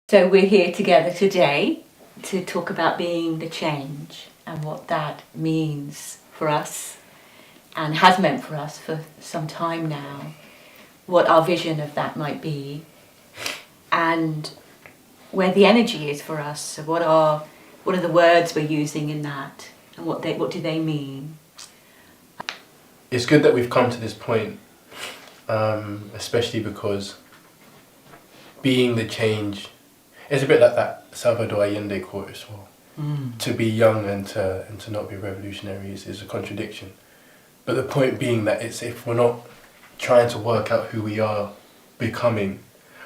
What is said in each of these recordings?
So we're here together today to talk about being the change and what that means for us and has meant for us for some time now, what our vision of that might be and where the energy is for us. So what are the words we're using in that and what do they mean? It's good that we've come to this point, especially because being the change is a bit like that Salvador Allende quote as well. To be young and to not be revolutionary is a contradiction. But the point being that it's if we're not trying to work out who we are becoming,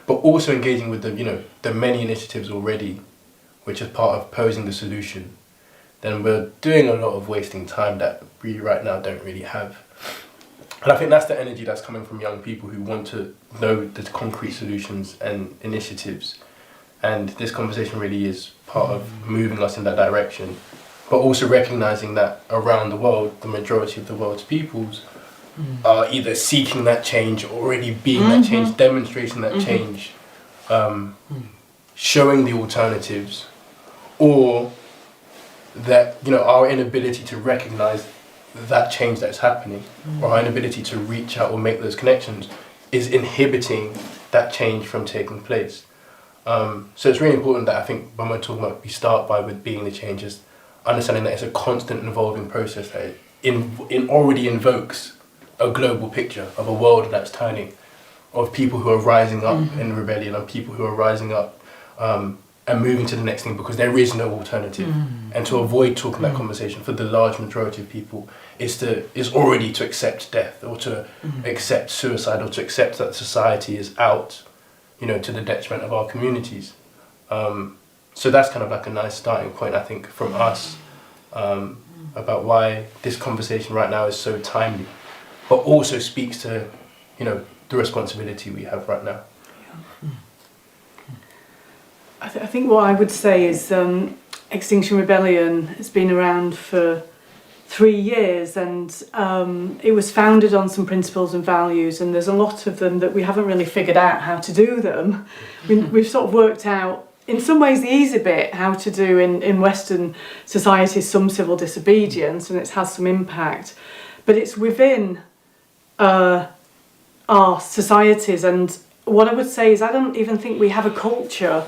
but also engaging with the many initiatives already, which is part of posing the solution, then we're doing a lot of wasting time that we right now don't really have. And I think that's the energy that's coming from young people who want to know the concrete solutions and initiatives. And this conversation really is part of moving us in that direction, but also recognizing that around the world, the majority of the world's peoples are either seeking that change, already being that change, demonstrating that change, showing the alternatives, or that our inability to recognize that change that's happening, or our inability to reach out or make those connections is inhibiting that change from taking place. So it's really important that I think when we're talking about, we start with being the changes, understanding that it's a constant and evolving process that already invokes a global picture of a world that's turning, of people who are rising up in rebellion, of people who are rising up and moving to the next thing because there is no alternative. And to avoid talking that conversation for the large majority of people is already to accept death or to accept suicide or to accept that society is out, to the detriment of our communities. So that's kind of like a nice starting point, I think, from us about why this conversation right now is so timely, but also speaks to, the responsibility we have right now. I think what I would say is Extinction Rebellion has been around for 3 years, and it was founded on some principles and values, and there's a lot of them that we haven't really figured out how to do them. We've sort of worked out, in some ways, the easy bit, how to do in Western societies some civil disobedience, and it has some impact. But it's within our societies, and what I would say is I don't even think we have a culture.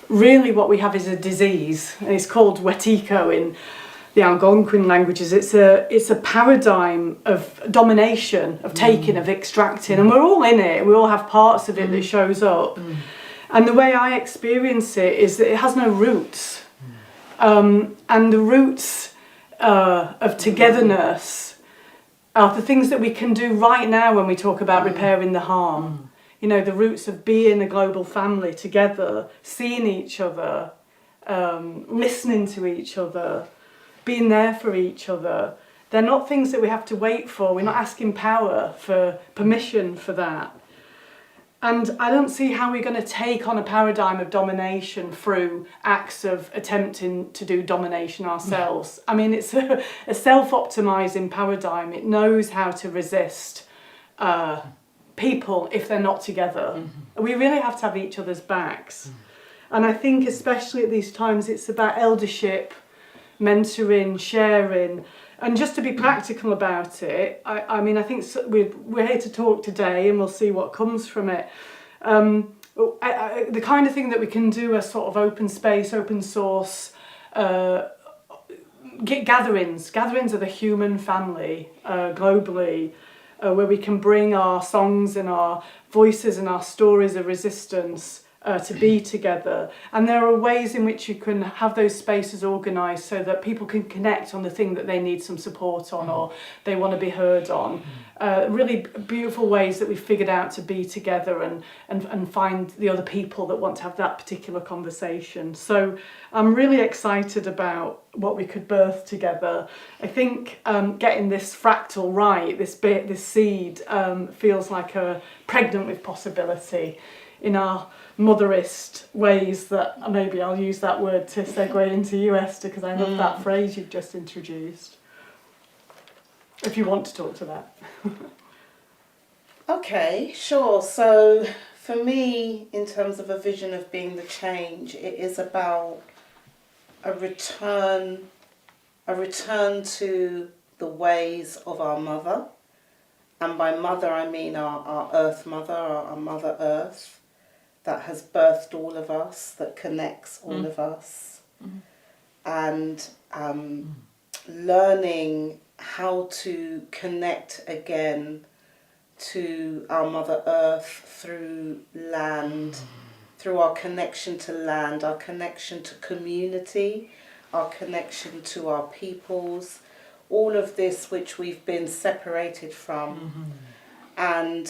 Really what we have is a disease, and it's called wetiko in the Algonquin languages. It's a paradigm of domination, of taking, of extracting, and we're all in it. We all have parts of it that shows up. And the way I experience it is that it has no roots. And the roots of togetherness are the things that we can do right now when we talk about repairing the harm. The roots of being a global family together, seeing each other, listening to each other, being there for each other. They're not things that we have to wait for. We're not asking power for permission for that. And I don't see how we're going to take on a paradigm of domination through acts of attempting to do domination ourselves. I mean, it's a self-optimizing paradigm. It knows how to resist people if they're not together. We really have to have each other's backs. And I think especially at these times it's about eldership, mentoring, sharing, and just to be practical about it. I mean, I think we're here to talk today and we'll see what comes from it. The kind of thing that we can do as sort of open space, open source gatherings of the human family globally, where we can bring our songs and our voices and our stories of resistance to be together. And there are ways in which you can have those spaces organised so that people can connect on the thing that they need some support on or they want to be heard on. Really beautiful ways that we've figured out to be together and find the other people that want to have that particular conversation. So I'm really excited about what we could birth together. I think getting this fractal right, this seed, feels like pregnant with possibility in our motherist ways that maybe I'll use that word to segue into you, Esther, because I love that phrase you've just introduced. If you want to talk to that. Okay, sure. So for for me, in terms of a vision of being the change, it is about a return to the ways of our mother. And by mother, I mean our earth mother, our mother earth, that has birthed all of us, that connects all of us. And learning how to connect again to our mother earth through land, through our connection to land, our connection to community, our connection to our peoples, all of this which we've been separated from. And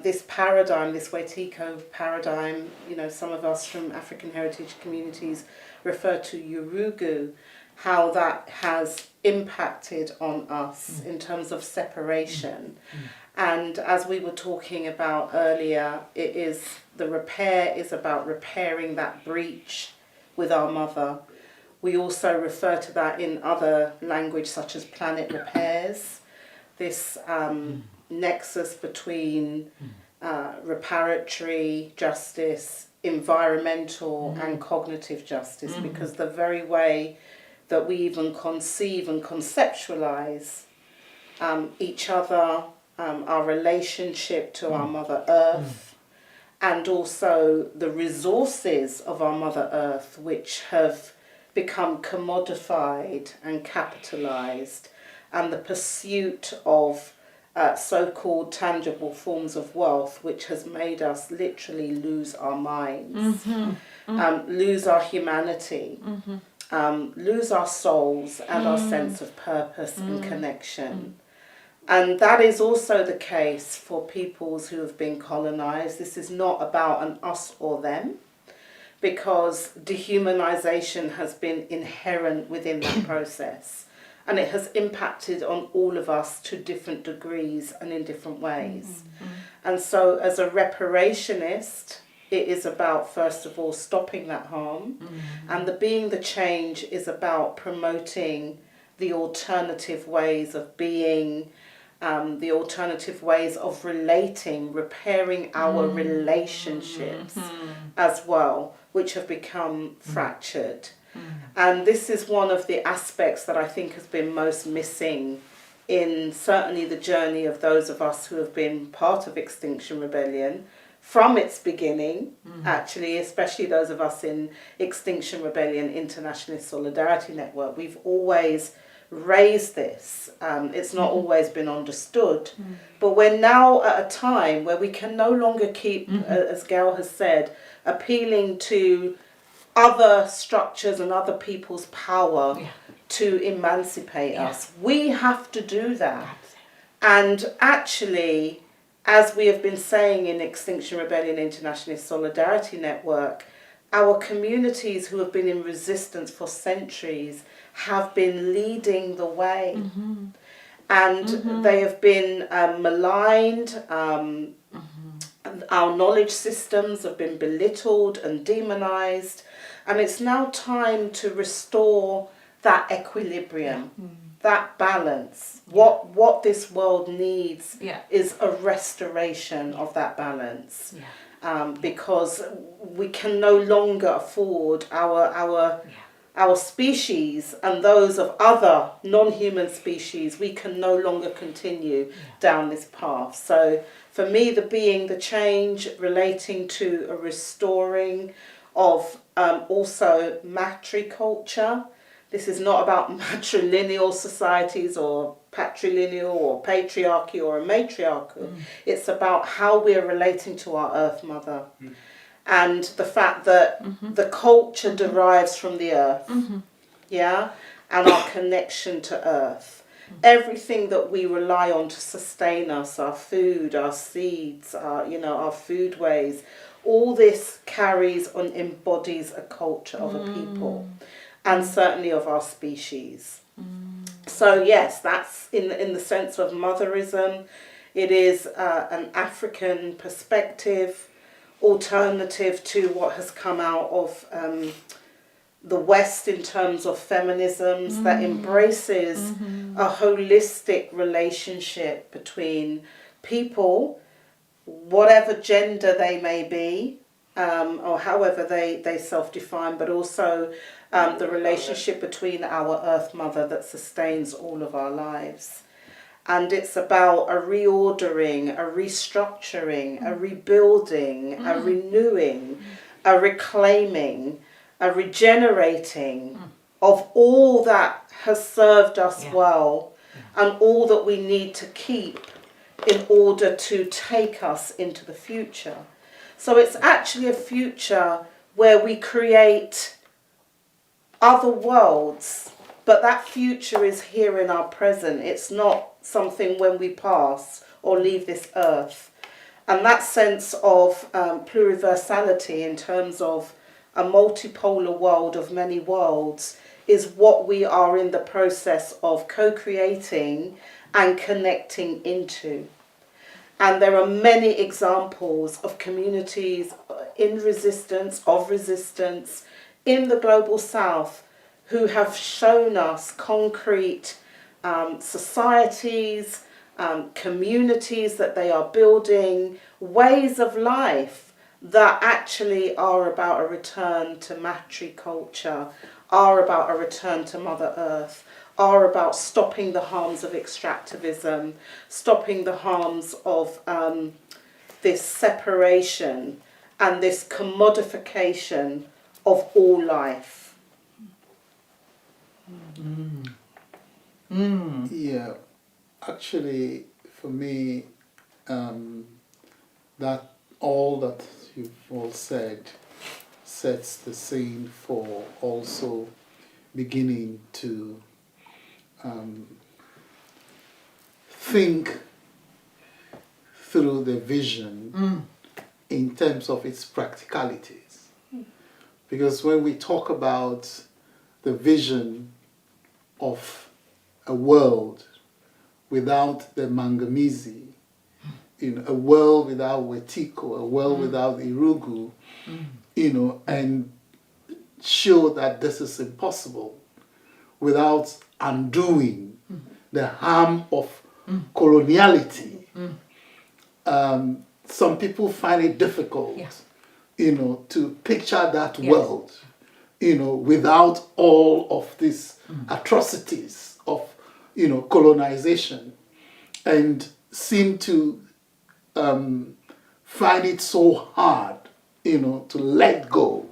this paradigm, this Wetiko paradigm, you know, some of us from African heritage communities refer to Yurugu, how that has impacted on us in terms of separation. And as we were talking about earlier, the repair is about repairing that breach with our mother. We also refer to that in other language such as planet repairs, this nexus between reparatory justice, environmental and cognitive justice, because the very way that we even conceive and conceptualize each other, our relationship to our Mother Earth, and also the resources of our Mother Earth, which have become commodified and capitalized, and the pursuit of so-called tangible forms of wealth, which has made us literally lose our minds, lose our humanity, lose our souls and our sense of purpose and connection. And that is also the case for peoples who have been colonized. This is not about an us or them, because dehumanization has been inherent within that process. And it has impacted on all of us to different degrees and in different ways. And so as a reparationist, it is about, first of all, stopping that harm. And the being the change is about promoting the alternative ways of being, the alternative ways of relating, repairing our relationships as well, which have become fractured. And this is one of the aspects that I think has been most missing in certainly the journey of those of us who have been part of Extinction Rebellion from its beginning, actually, especially those of us in Extinction Rebellion Internationalist Solidarity Network. We've always raised this. It's not always been understood. But we're now at a time where we can no longer keep, as Gail has said, appealing to other structures and other people's power to emancipate us. We have to do that. And actually, as we have been saying in Extinction Rebellion Internationalist Solidarity Network, our communities who have been in resistance for centuries have been leading the way. And they have been maligned. Our knowledge systems have been belittled and demonized. And it's now time to restore that equilibrium, that balance. What this world needs is a restoration of that balance. Because we can no longer afford our species and those of other non-human species, we can no longer continue down this path. So for me, the change relating to a restoring of also matriculture. This is not about matrilineal societies or patrilineal or patriarchy or a matriarchal. It's about how we're relating to our Earth Mother. And the fact that the culture derives from the earth, and our connection to earth. Everything that we rely on to sustain us, our food, our seeds, our foodways, all this carries and embodies a culture of a people, and certainly of our species. So yes, that's in the sense of motherism. It is an African perspective, alternative to what has come out of the West in terms of feminisms, that embraces a holistic relationship between people whatever gender they may be, or however they self-define, but also the relationship between our Earth Mother that sustains all of our lives. And it's about a reordering, a restructuring, a rebuilding, a renewing, a reclaiming, a regenerating of all that has served us well and all that we need to keep in order to take us into the future. So it's actually a future where we create other worlds, but that future is here in our present. It's not something when we pass or leave this earth. And that sense of pluriversality in terms of a multipolar world of many worlds is what we are in the process of co-creating and connecting into. And there are many examples of communities in resistance, in the global south who have shown us concrete societies, communities that they are building, ways of life that actually are about a return to matriculture, are about a return to Mother Earth, are about stopping the harms of extractivism, stopping the harms of this separation and this commodification of all life. Yeah, actually, for me, that all that you've all said sets the scene for also beginning to think through the vision in terms of its practicalities. Because when we talk about the vision of a world without the Mangamizi, a world without Wetiko, a world without Irugu, and show that this is impossible without undoing the harm of coloniality. Some people find it difficult, to picture that world, without all of these atrocities of, colonization, and seem to find it so hard, to let go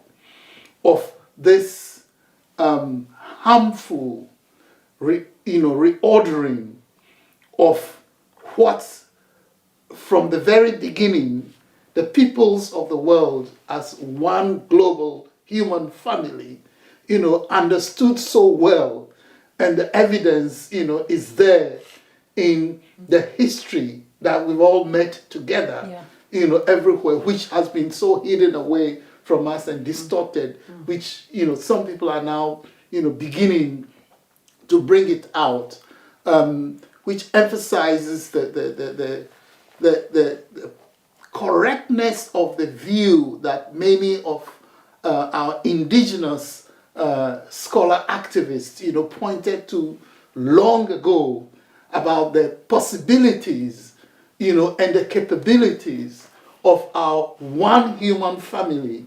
of this harmful, reordering of what, from the very beginning, the peoples of the world as one global human family, understood so well, and the evidence, is there in the history that we've all met together, everywhere, which has been so hidden away from us and distorted, which, some people are now, beginning to bring it out, which emphasizes the correctness of the view that many of our indigenous scholar activists, pointed to long ago about the possibilities, and the capabilities of our one human family,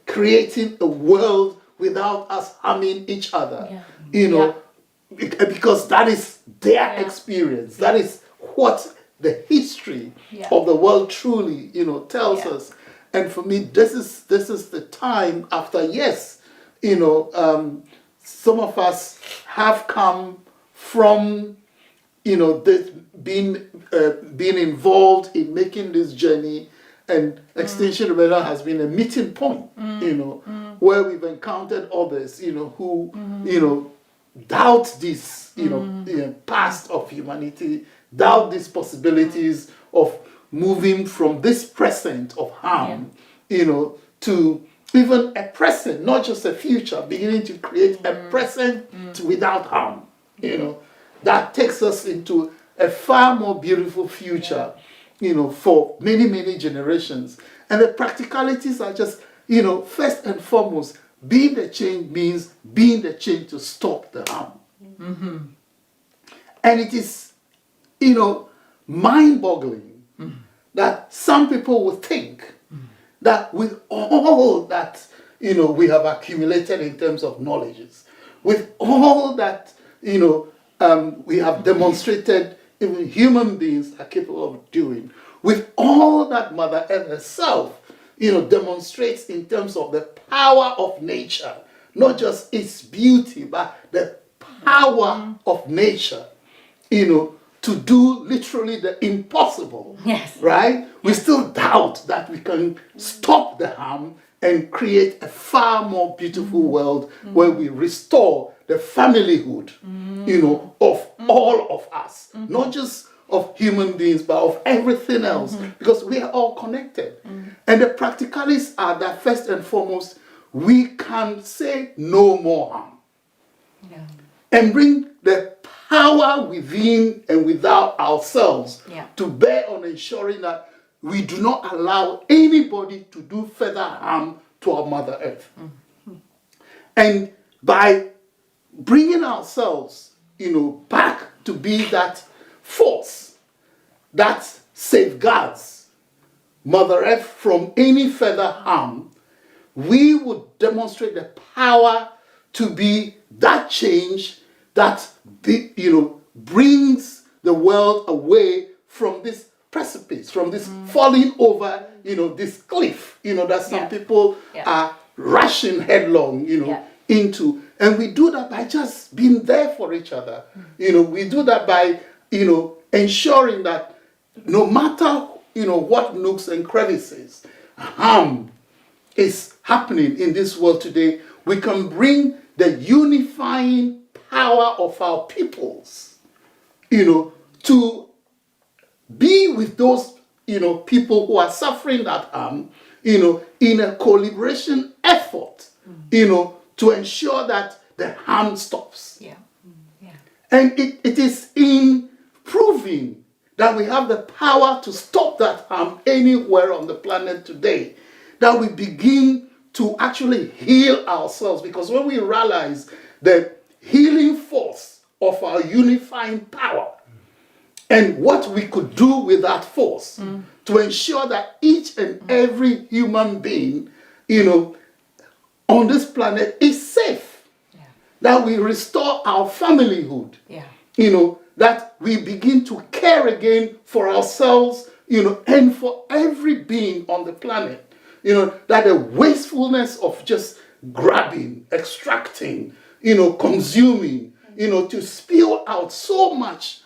creating a world without us harming each other, because that is their experience. That is what the history of the world truly, tells us. And for me, this is the time after, some of us have come from, being involved in making this journey, and Extinction Rebellion has been a meeting point, where we've encountered others, who, doubt this, past of humanity, doubt these possibilities of moving from this present of harm, to even a present, not just a future, beginning to create a present without harm, that takes us into a far more beautiful future, for many, many generations. And the practicalities are just, first and foremost, being the change means being the change to stop the harm. And it is, mind-boggling that some people will think that with all that, we have accumulated in terms of knowledges, with all that, we have demonstrated even human beings are capable of doing, with all that Mother Earth herself, demonstrates in terms of the power of nature, not just its beauty, but the power of nature, to do literally the impossible. Yes. Right? We still doubt that we can stop the harm and create a far more beautiful world where we restore the familyhood, of all of us, not just of human beings, but of everything else, because we are all connected. And the practicalities are that first and foremost, we can say no more harm. Yeah. And bring the power within and without ourselves to bear on ensuring that we do not allow anybody to do further harm to our Mother Earth. And by bringing ourselves, back to be that force that safeguards Mother Earth from any further harm, we would demonstrate the power to be that change that brings the world away from this precipice, from this falling over, this cliff, that some people are rushing headlong, into. And we do that by just being there for each other. We do that by, ensuring that no matter, what nooks and crevices, harm is happening in this world today, we can bring the unifying power of our peoples, to be with those, people who are suffering that harm, in a collaboration effort, to ensure that the harm stops. Yeah. Yeah. And it is in proving that we have the power to stop that harm anywhere on the planet today that we begin to actually heal ourselves. Because when we realize the healing force of our unifying power and what we could do with that force to ensure that each and every human being, on this planet is safe, that we restore our familyhood, that we begin to care again for ourselves, and for every being on the planet. That the wastefulness of just grabbing, extracting, consuming, to spill out so much,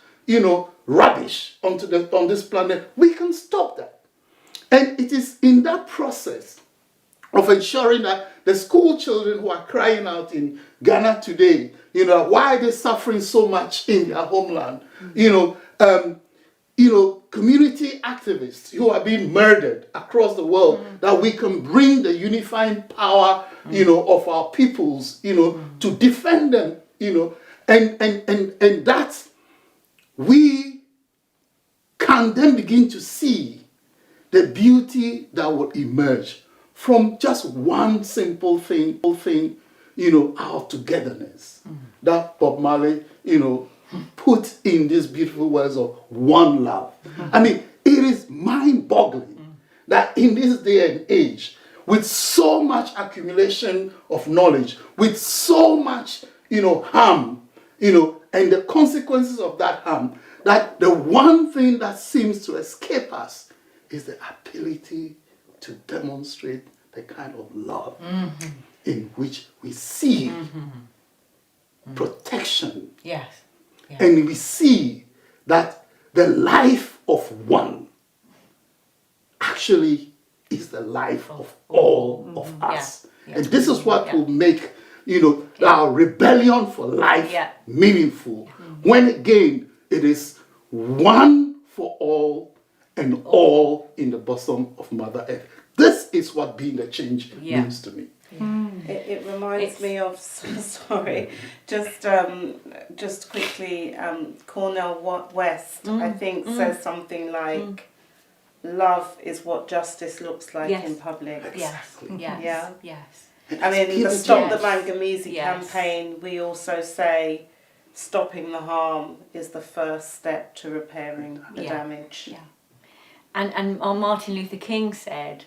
rubbish on this planet, we can stop that. And it is in that process of ensuring that the school children who are crying out in Ghana today, why are they suffering so much in their homeland? Community activists who are being murdered across the world, that we can bring the unifying power, of our peoples, to defend them, and that we can then begin to see the beauty that will emerge from just one simple thing, our togetherness. That Bob Marley, put in these beautiful words of one love. I mean, it is mind-boggling that in this day and age, with so much accumulation of knowledge, with so much, harm, and the consequences of that harm, that the one thing that seems to escape us is the ability to demonstrate the kind of love in which we see protection. Yes. Yeah. And we see that the life of one actually is the life of all of us. Yeah. And this is what will make, our rebellion for life meaningful. When again, it is one for all and all in the bosom of Mother Earth. This is what being a change means to me. It reminds me of, sorry, just quickly, Cornel West, I think, says something like, love is what justice looks like in public. Exactly. Yes. I mean, the Stop the Mangamese campaign, we also say, stopping the harm is the first step to repairing the damage. Yeah. And Martin Luther King said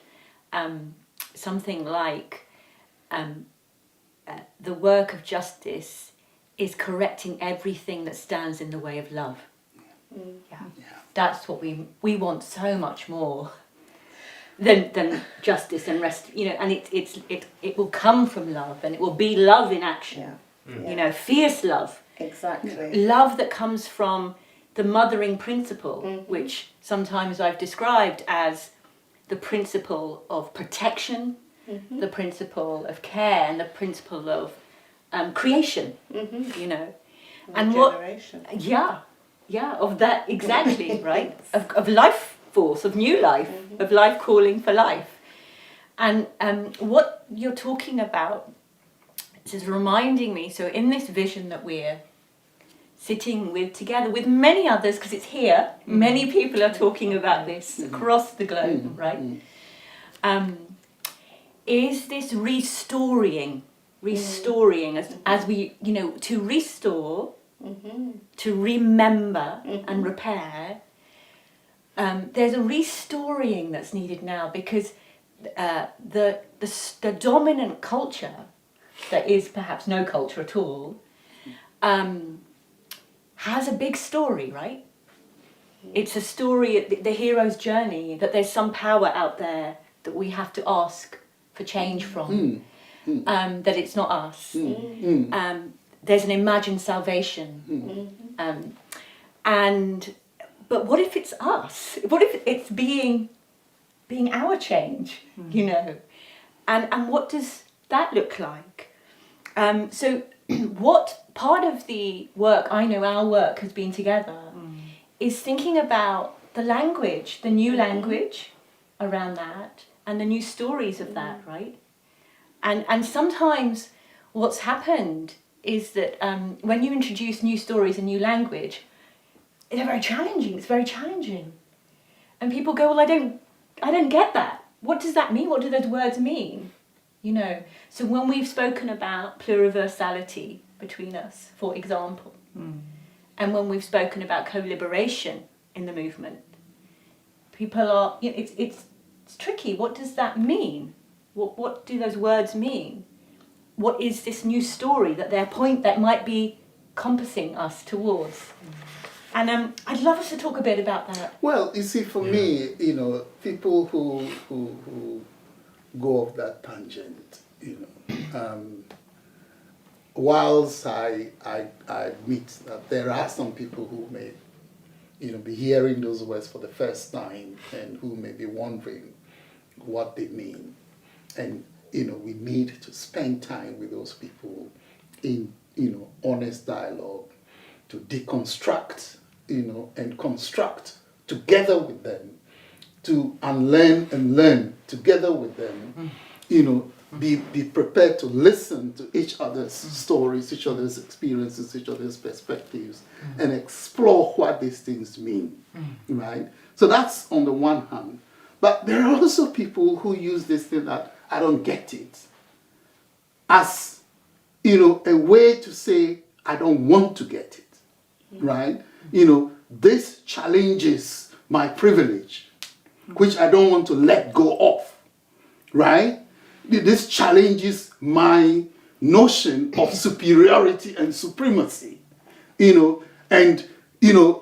something like, the work of justice is correcting everything that stands in the way of love. Yeah. That's what we want so much more than justice and rest, and it will come from love, and it will be love in action. Fierce love. Exactly. Love that comes from the mothering principle, which sometimes I've described as the principle of protection, the principle of care, and the principle of creation, and Regeneration. of that, exactly, right? Of life force, of new life, of life calling for life. And what you're talking about is reminding me, so in this vision that we're sitting with together with many others, because it's here, many people are talking about this across the globe, right? Is this restoring as we, to restore, to remember and repair. There's a restoring that's needed now, because the dominant culture, that is perhaps no culture at all, has a big story, right? It's a story, the hero's journey, that there's some power out there that we have to ask for change from, that it's not us. There's an imagined salvation. But what if it's us? What if it's being our change, And what does that look like? So what part of the work, I know our work has been together, is thinking about the language, the new language around that, and the new stories of that, right? And sometimes what's happened is that when you introduce new stories and new language, they're very challenging. It's very challenging. And people go, well, I don't get that. What does that mean? What do those words mean? So when we've spoken about pluriversality between us, for example, and when we've spoken about co-liberation in the movement, people are, it's tricky. What does that mean? What do those words mean? What is this new story that might be compassing us towards? And I'd love us to talk a bit about that. Well, you see, for me, people who go off that tangent, whilst I admit that there are some people who may, be hearing those words for the first time and who may be wondering what they mean. And, we need to spend time with those people in, honest dialogue to deconstruct, and construct together with them, to unlearn and learn together with them, be prepared to listen to each other's stories, each other's experiences, each other's perspectives, and explore what these things mean, right? So that's on the one hand. But there are also people who use this thing that I don't get it as, a way to say I don't want to get it, right? This challenges my privilege, which I don't want to let go of, right? This challenges my notion of superiority and supremacy, and,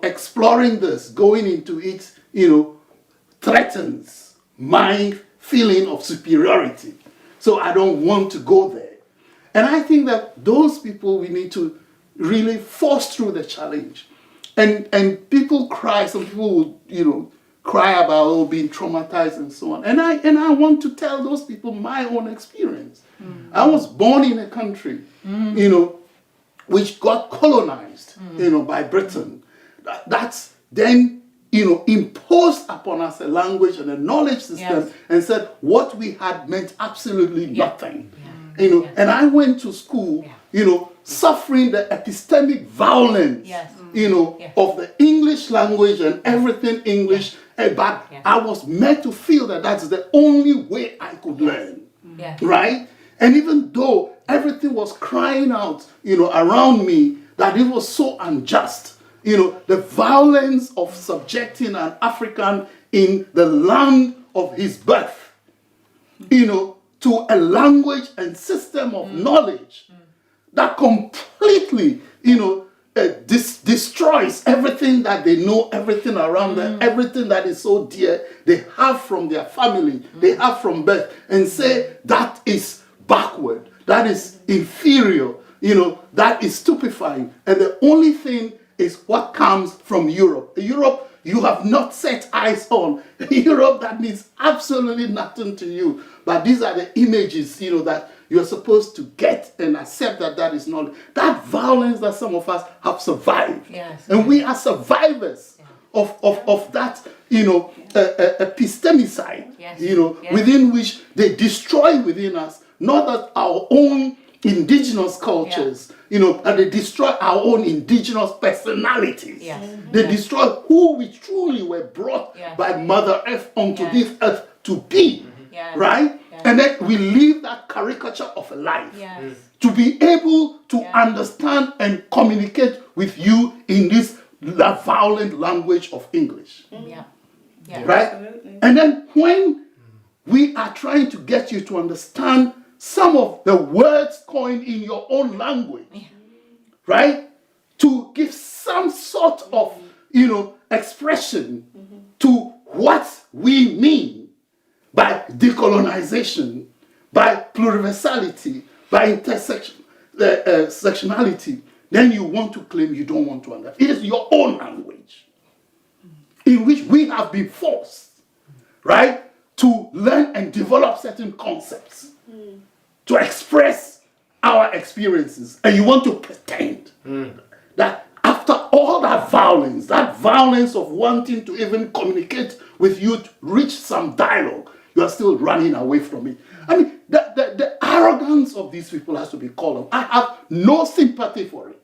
exploring this, going into it, threatens my feeling of superiority. So I don't want to go there. And I think that those people, we need to really force through the challenge. And people cry, some people will, cry about being traumatized and so on. And I want to tell those people my own experience. I was born in a country, which got colonized, by Britain. That's then, imposed upon us a language and a knowledge system, and said what we had meant absolutely nothing. And I went to school, suffering the epistemic violence, of the English language and everything English. But I was meant to feel that that's the only way I could learn, right? And even though everything was crying out, around me, that it was so unjust, the violence of subjecting an African in the land of his birth, to a language and system of knowledge that completely, destroys everything that they know, everything around them, everything that is so dear they have from their family, they have from birth, and say that is backward, that is inferior, that is stupefying. And the only thing is what comes from Europe. Europe you have not set eyes on. Europe that means absolutely nothing to you. But these are the images, that you're supposed to get and accept that is not. That violence that some of us have survived. Yes. And we are survivors of that, epistemicide, Yes. within which they destroy within us, not that our own indigenous cultures, and they destroy our own indigenous personalities. Yes. They destroy who we truly were brought by Mother Earth onto this earth to be, right? Yes. And then we live that caricature of a life Yes. to be able to understand and communicate with you in this violent language of English. Yeah. Yeah. Right? Absolutely. And then when we are trying to get you to understand some of the words coined in your own language, right? To give some sort of, expression to what we mean by decolonization, by pluriversality, by intersectionality, then you want to claim you don't want to understand. It is your own language in which we have been forced, right, to learn and develop certain concepts, to express our experiences. And you want to pretend that after all that violence of wanting to even communicate with you, to reach some dialogue, you are still running away from it. I mean, the arrogance of these people has to be called on. I have no sympathy for it,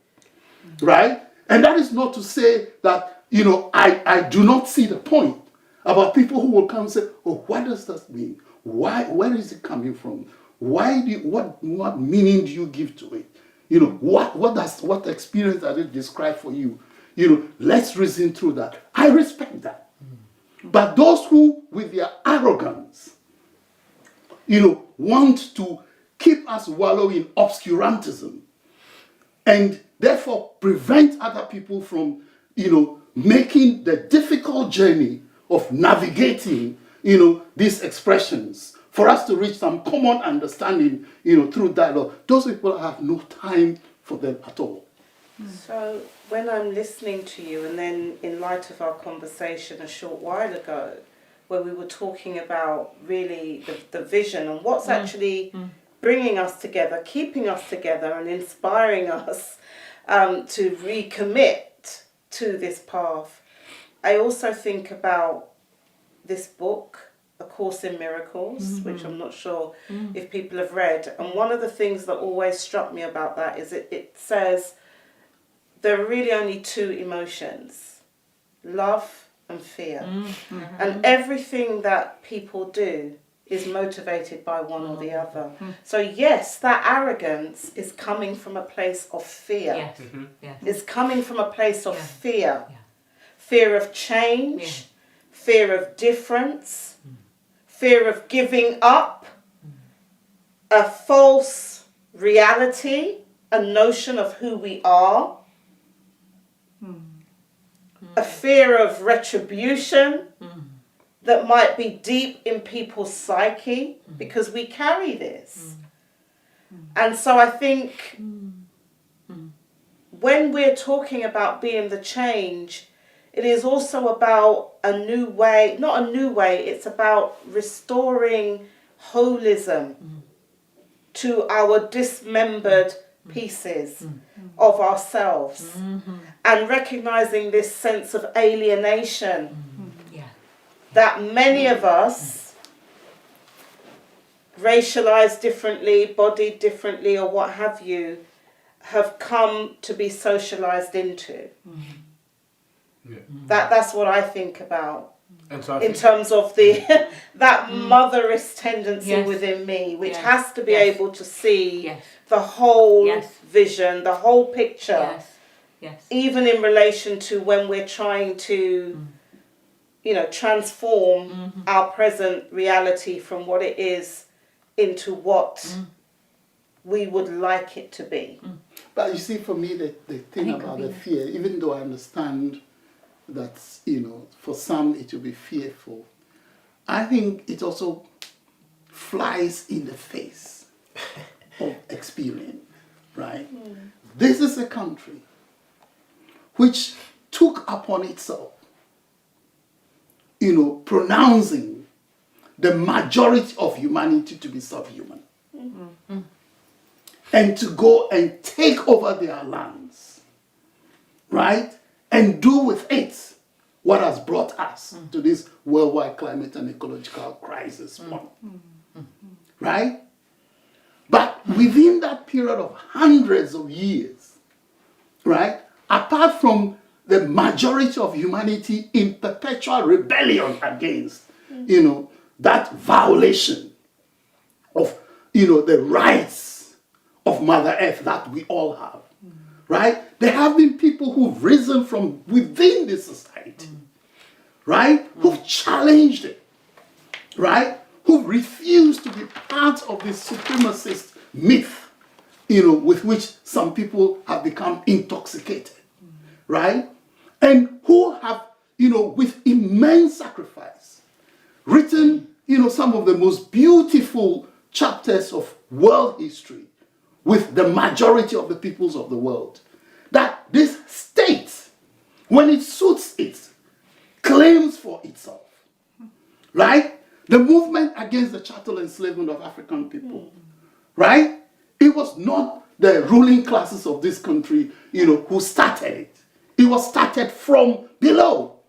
right? And that is not to say that, I do not see the point about people who will come and say, oh, what does that mean? Why? Where is it coming from? What meaning do you give to it? What experience does it describe for you? Let's reason through that. I respect that. But those who, with their arrogance, want to keep us wallowing in obscurantism and therefore prevent other people from, making the difficult journey of navigating, these expressions for us to reach some common understanding, through dialogue. Those people have no time for them at all. So when I'm listening to you, and then in light of our conversation a short while ago, where we were talking about really the vision and what's actually bringing us together, keeping us together and inspiring us to recommit to this path, I also think about this book, A Course in Miracles, which I'm not sure if people have read. And one of the things that always struck me about that is it says there are really only two emotions, love and fear. And everything that people do is motivated by one or the other. So yes, that arrogance is coming from a place of fear. Yes. Yes. It's coming from a place of fear. Fear of change, fear of difference, fear of giving up, a false reality, a notion of who we are, a fear of retribution that might be deep in people's psyche because we carry this. And so I think when we're talking about being the change, it is also about a new way, not a new way, it's about restoring holism to our dismembered pieces of ourselves and recognizing this sense of alienation that many of us, racialized differently, bodied differently, or what have you, have come to be socialized into. That's what I think about. And so In terms of the that motherist tendency within me, which has to be able to see the whole vision, the whole picture, Yes. even in relation to when we're trying to, transform our present reality from what it is into what we would like it to be. But you see, for me, the thing about the fear, even though I understand that, for some it will be fearful, I think it also flies in the face of experience, right? This is a country which took upon itself, pronouncing the majority of humanity to be subhuman. And to go and take over their lands, right? And do with it what has brought us to this worldwide climate and ecological crisis point, right? But within that period of hundreds of years, right? Apart from the majority of humanity in perpetual rebellion against, that violation of, the rights of Mother Earth that we all have, right? There have been people who've risen from within this society, right? Who've challenged it, right? Who've refused to be part of this supremacist myth, with which some people have become intoxicated, right? And who have, with immense sacrifice, written, some of the most beautiful chapters of world history with the majority of the peoples of the world. That this state, when it suits it, claims for itself, right? The movement against the chattel enslavement of African people, right? It was not the ruling classes of this country, who started it. It was started from below,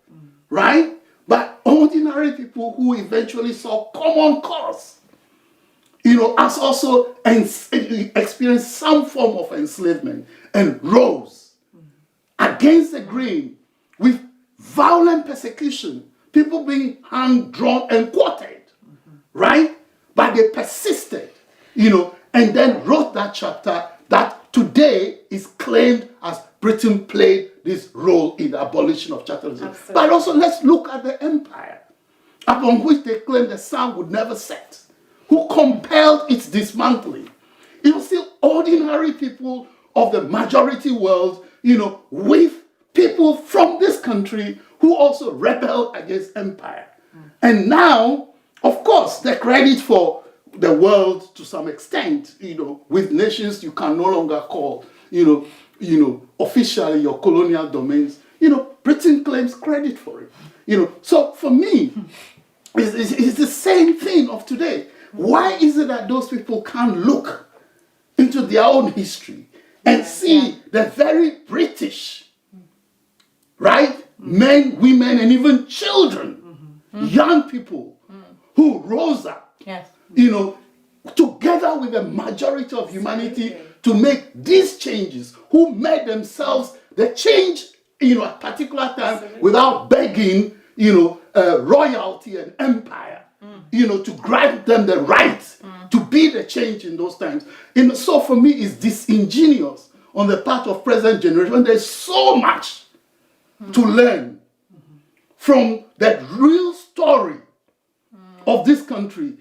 right? But ordinary people who eventually saw common cause, as also experienced some form of enslavement and rose against the grain with violent persecution, people being hung, drawn, and quartered, right? But they persisted, and then wrote that chapter that today is claimed as Britain played this role in the abolition of chattelism. But also let's look at the empire upon which they claim the sun would never set, who compelled its dismantling. It was still ordinary people of the majority world, with people from this country who also rebelled against empire. And now, of course, the credit for the world to some extent, with nations you can no longer call, officially your colonial domains, Britain claims credit for it. So for me, it's the same thing of today. Why is it that those people can't look into their own history and see the very British, right? Men, women, and even children, young people who rose up, together with the majority of humanity to make these changes, who made themselves the change, at a particular time without begging, royalty and empire. To grant them the right to be the change in those times. And so for me, it's disingenuous on the part of present generation. There's so much to learn from that real story of this country,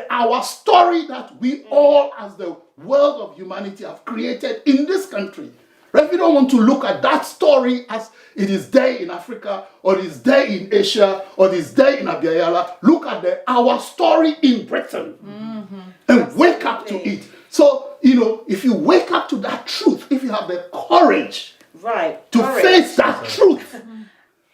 our story that we all as the world of humanity have created in this country. Right? If you don't want to look at that story as it is there in Africa, or it is there in Asia, or it is there in Abiyala, look at our story in Britain and wake up to it. So, if you wake up to that truth, if you have the courage to face that truth,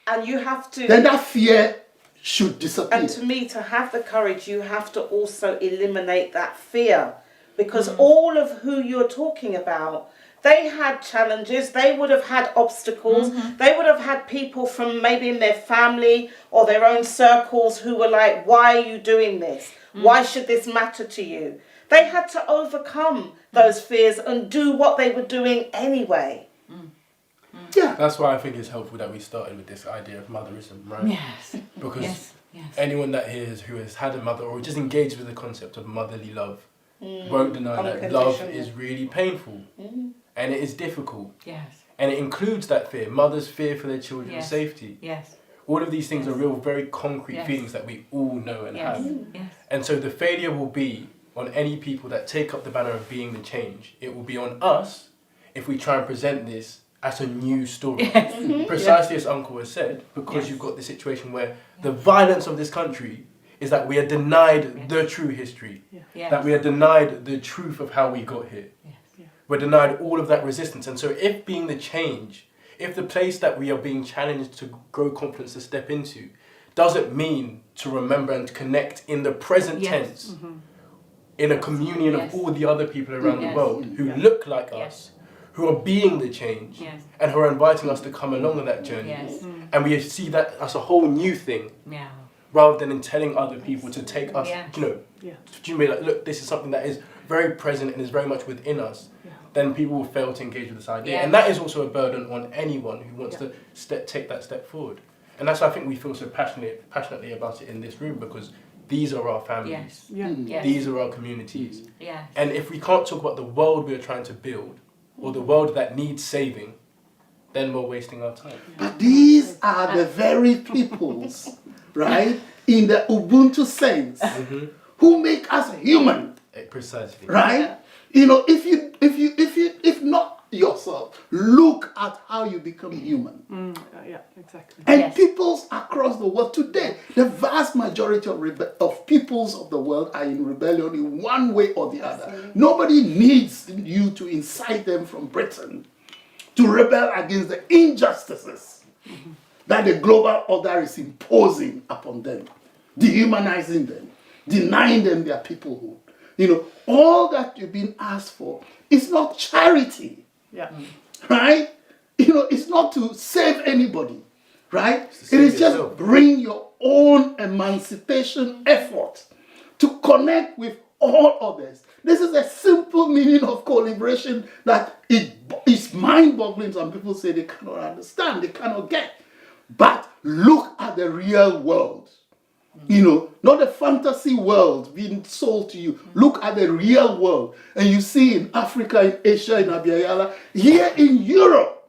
and you have to, then that fear should disappear. And to me, to have the courage, you have to also eliminate that fear, because all of who you're talking about, they had challenges, they would have had obstacles, they would have had people from maybe in their family or their own circles who were like, why are you doing this? Why should this matter to you? They had to overcome those fears and do what they were doing anyway. Yeah. That's why I think it's helpful that we started with this idea of motherism, right? Yes. Because anyone that hears who has had a mother or just engaged with the concept of motherly love won't deny that love is really painful. And it is difficult. Yes. And it includes that fear, mothers' fear for their children's Yes. safety. Yes. All of these things Yes. are real, very concrete Yes. feelings that we all know and Yes. have. Yes. And so the failure will be on any people that take up the banner of being the change. It will be on us if we try and present this as a new story. Precisely as Uncle has said, because Yes. you've got the situation where the violence of this country is that we are denied the true history, Yes. that we are denied the truth of how we got here. Yes. We're denied all of that resistance. And so if being the change, if the place that we are being challenged to grow confidence to step into doesn't mean to remember and to connect in the present Yes. tense, in a communion Yes. of all the other people around the Yes. world who Yeah. look like Yes. us, who are being the change, Yes. and who are inviting us to come along on that journey. Yes. And we see that as a whole new thing, Yeah. rather than in telling other people to take us, Yeah. Yeah. you may like, look, this is something that is very present and is very much within us, then people will fail to engage with this idea. Yeah. And that is also a burden on anyone who wants Yeah. to take that step forward. And that's why I think we feel so passionately about it in this room, because these are our families. Yes. Yeah. Yes. These are our communities. Yes. And if we can't talk about the world we are trying to build, or the world that needs saving, then we're wasting our time. But these are the very peoples, right, in the Ubuntu sense, who make us human, Precisely. right? You know, if not yourself, look at how you become human. Yeah, exactly. And Yes. peoples across the world today, the vast majority of peoples of the world are in rebellion in one way or the other. Nobody needs you to incite them from Britain to rebel against the injustices that the global order is imposing upon them, dehumanizing them, denying them their peoplehood. You know, all that you've been asked for is not charity, Yeah. right? You know, it's not to save anybody, right? to It save is just yourself. bring your own emancipation effort to connect with all others. This is a simple meaning of co-liberation that is mind-boggling. Some people say they cannot understand, they cannot get. But look at the real world. You know, not a fantasy world being sold to you. Look at the real world. And you see in Africa, in Asia, in Abiyala, here in Europe,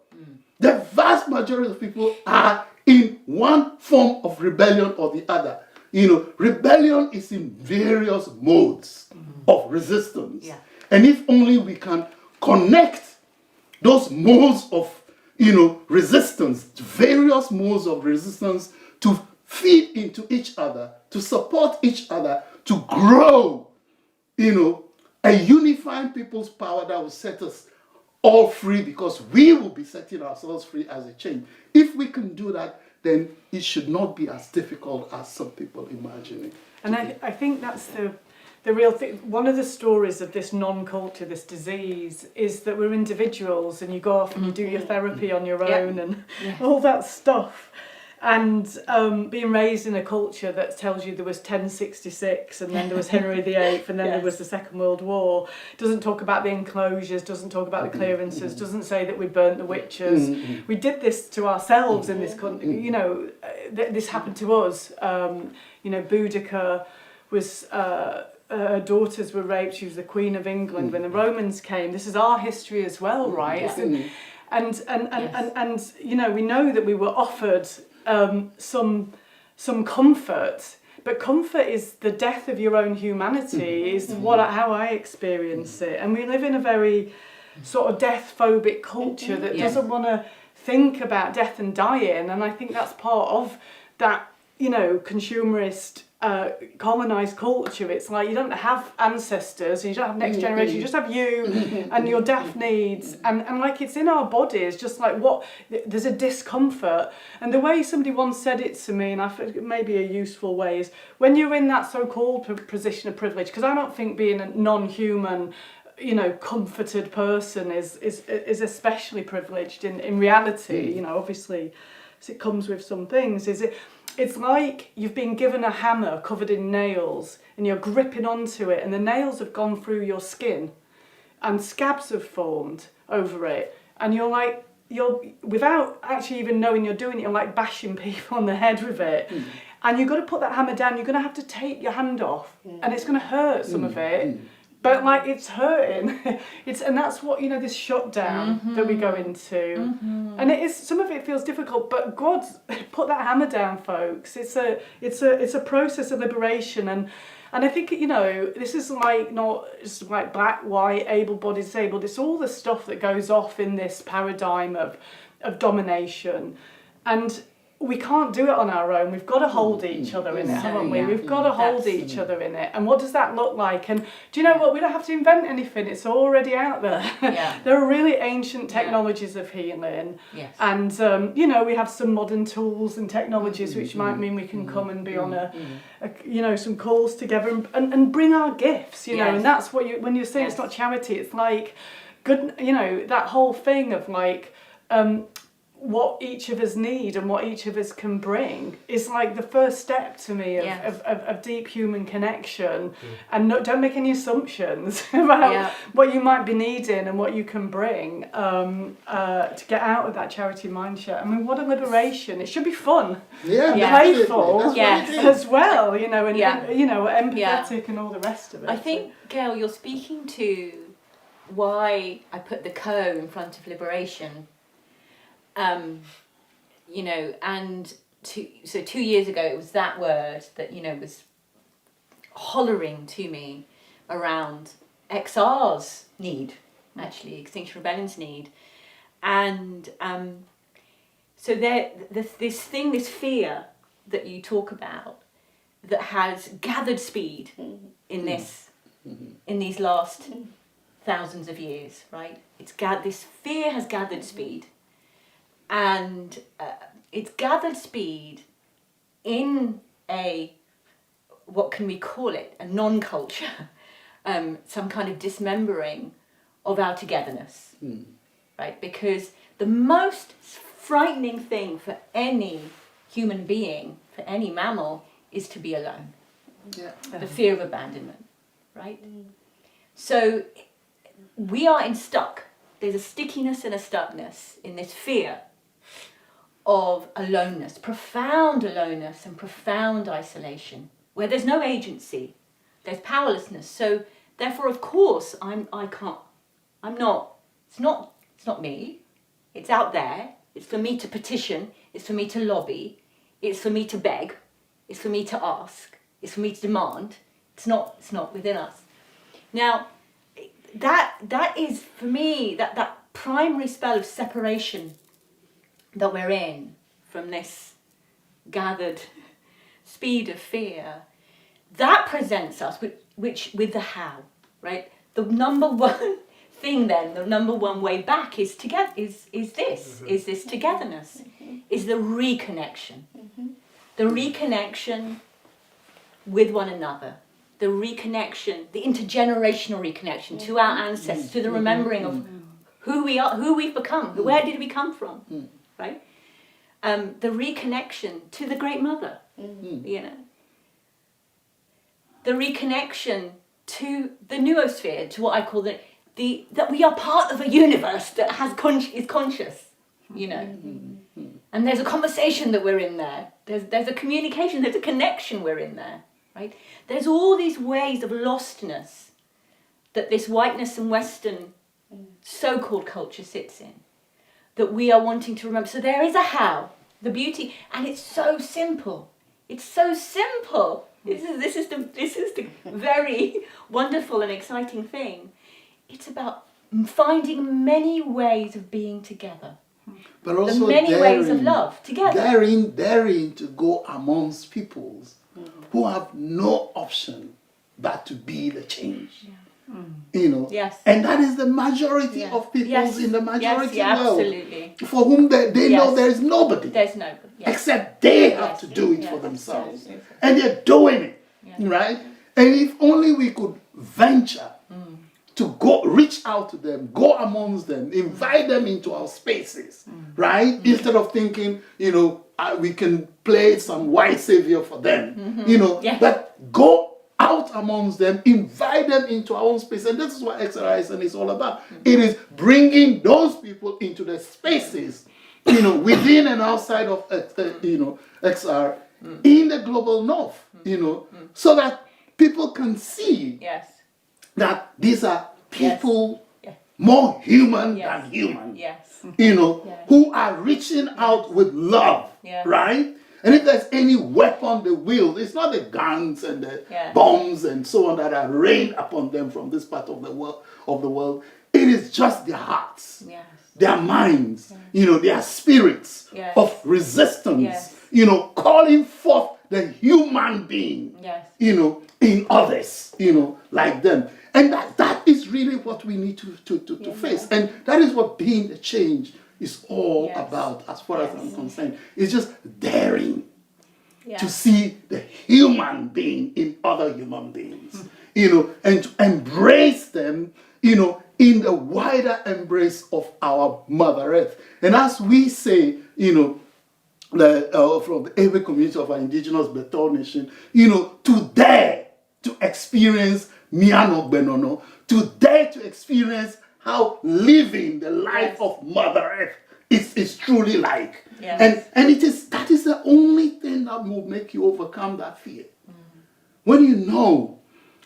the vast majority of people are in one form of rebellion or the other. You know, rebellion is in various modes of resistance. Yeah. And if only we can connect those modes of, you know, resistance, various modes of resistance, to feed into each other, to support each other, to grow, you know, a unifying people's power that will set us all free, because we will be setting ourselves free as a change. If we can do that, then it should not be as difficult as some people imagine it. And I think that's the real thing. One of the stories of this non-culture, this disease, is that we're individuals and you go off and you do your therapy on your own and all that stuff. And being raised in a culture that tells you there was 1066 and then there was Henry VIII and then there was the Second World War, doesn't talk about the enclosures, doesn't talk about the clearances, doesn't say that we burnt the witches. We did this to ourselves in this country. You know, this happened to us. You know, Boudica was... her daughters were raped. She was the Queen of England when the Romans came. This is our history as well, right? And you know, we know that we were offered some comfort, but comfort is the death of your own humanity. Is how I experience it. And we live in a very sort of death-phobic culture that doesn't want to think about death and dying. And I think that's part of that, you know, consumerist. Colonized culture. It's like you don't have ancestors and you don't have next generation, you just have you and your death needs, and like it's in our bodies, just like there's a discomfort. And the way somebody once said it to me, and I think it may be a useful way, is when you're in that so-called position of privilege, because I don't think being a non-human, you know, comforted person is especially privileged in reality. You know, obviously it comes with some things. It's like you've been given a hammer covered in nails and you're gripping onto it and the nails have gone through your skin and scabs have formed over it, and you're without actually even knowing you're doing it, you're like bashing people on the head with it. And you've got to put that hammer down, you're going to have to take your hand off and it's going to hurt some of it, But like it's hurting, and that's what this shutdown that we go into, and it is, some of it feels difficult. But God, put that hammer down, folks. It's a process of liberation, and I think this is like not just like black, white, able-bodied, disabled. It's all the stuff that goes off in this paradigm of domination, and we can't do it on our own. We've got to hold each other in it, haven't we? We've got to hold each other in it. And what does that look like? And do you know what? We don't have to invent anything. It's already out there. Yeah. There are really ancient technologies of healing. Yes. And, we have some modern tools and technologies which might mean we can come and be on some calls together and bring our gifts, Yes. And that's what when you're saying it's not charity, it's like, good, that whole thing of like, what each of us need and what each of us can bring is like the first step to me of deep human connection. And don't make any assumptions about what you might be needing and what you can bring to get out of that charity mindset. I mean, what a liberation. It should be fun, playful as well, and empathetic and all the rest of it. I think, Gail, you're speaking to why I put the co in front of liberation. And 2 years ago it was that word that was hollering to me around XR's need, actually Extinction Rebellion's need, and so this fear that you talk about that has gathered speed in these last thousands of years, right? This fear has gathered speed. And it's gathered speed in what can we call it, a non-culture, some kind of dismembering of our togetherness, right? Because the most frightening thing for any human being, for any mammal, is to be alone. Yeah. The fear of abandonment, right? So we are stuck. There's a stickiness and a stuckness in this fear of aloneness, profound aloneness and profound isolation, where there's no agency, there's powerlessness. So therefore, of course, it's not me, it's out there, it's for me to petition, it's for me to lobby, it's for me to beg, it's for me to ask, it's for me to demand. It's not within us. Now, that is for me that primary spell of separation that we're in from this gathered speed of fear, that presents us with the how, right? The number one thing then, the number one way back is this togetherness, is the reconnection. The reconnection with one another, the reconnection, the intergenerational reconnection to our ancestors, to the remembering of who we are, who we've become, where did we come from, right? The reconnection to the Great Mother, the reconnection to the noosphere, to what I call that we are part of a universe that is conscious, and there's a conversation that we're in there. There's a communication, there's a connection we're in there, right? There's all these ways of lostness that this whiteness and Western so-called culture sits in, that we are wanting to remember. So there is a how, the beauty, and it's so simple. It's so simple. This is the very wonderful and exciting thing. It's about finding many ways of being together. But also the many ways of love together. Daring to go amongst peoples who have no option but to be the change. Yes. And that is the majority of peoples in the majority world. Absolutely. For whom they know there is nobody. There's nobody. Yes. Except they have to do it for themselves. And they're doing it. Right? And if only we could venture to go reach out to them, go amongst them, invite them into our spaces, right? Instead of thinking, we can play some white savior for them, but go out amongst them, invite them into our own space. And this is what XRISN is all about. It is bringing those people into the spaces, within and outside of, XR, in the global north, so that people can see that these are people Yes. more human Yes. than human, Yes. you who are reaching out with love, Yes. right? And if there's any weapon they wield, it's not the guns and the bombs and so on that are rained upon them from this part of the world. It is just their hearts, their minds, their spirits of resistance, calling forth the human being, in others, like them. And that is really what we need to face. And that is what being a change is all about, as far as I'm concerned. It's just daring to see the human being in other human beings, and to embrace them, in the wider embrace of our Mother Earth. And as we say, from the Ewe community of our indigenous Beto Nation, to dare to experience Miano Benono, to dare to experience how living the life of Mother Earth is truly like. And that is the only thing that will make you overcome that fear. When you know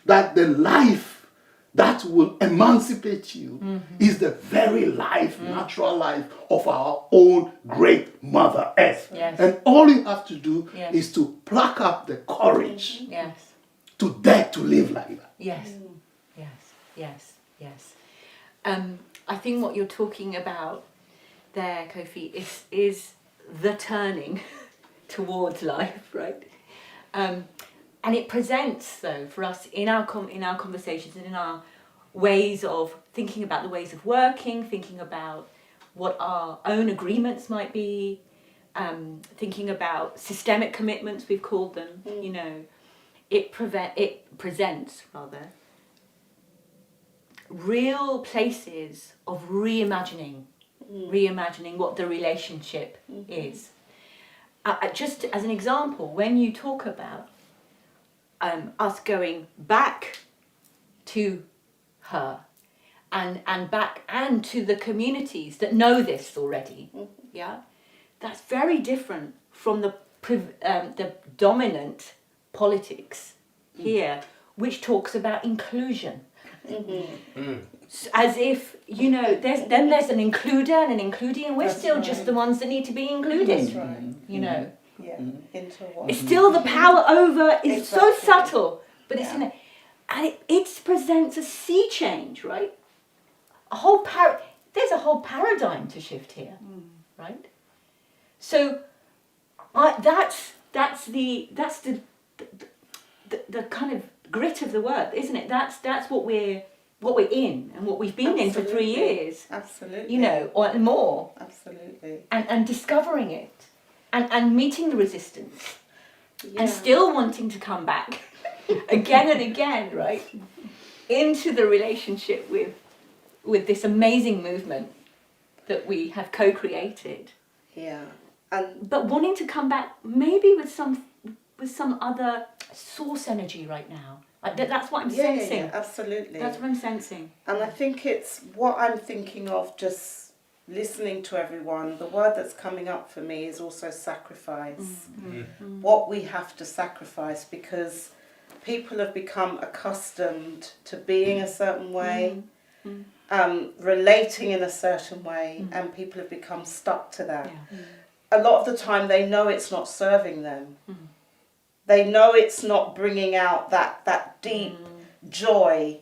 that the life that will emancipate you is the very life, natural life of our own great Mother Earth. And all you have to do is to pluck up the courage to dare to live like that. Yes. I think what you're talking about there, Kofi, is the turning towards life, right? And it presents, though, for us in our conversations and in our ways of thinking about the ways of working, thinking about what our own agreements might be, thinking about systemic commitments, we've called them. It presents real places of reimagining what the relationship is. Just as an example, when you talk about us going back to her and back and to the communities that know this already, that's very different from the dominant politics here, which talks about inclusion. As if, there's an includer and an including, and we're still just the ones that need to be included. That's right. Into what? It's still the power over is so subtle, but it's and it presents a sea change, right? There's a whole paradigm to shift here, right? So that's the kind of grit of the work, isn't it? That's what we're in and what we've been in for 3 years. Absolutely. Or more. Absolutely. And discovering it. And meeting the resistance and still wanting to come back again and again, right, into the relationship with this amazing movement that we have co-created. But wanting to come back maybe with some other source energy right now. That's what I'm sensing. Yeah, absolutely. That's what I'm sensing. And I think it's what I'm thinking of, just listening to everyone. The word that's coming up for me is also sacrifice. What we have to sacrifice, because people have become accustomed to being a certain way, relating in a certain way, and people have become stuck to that. A lot of the time they know it's not serving them. They know it's not bringing out that deep joy,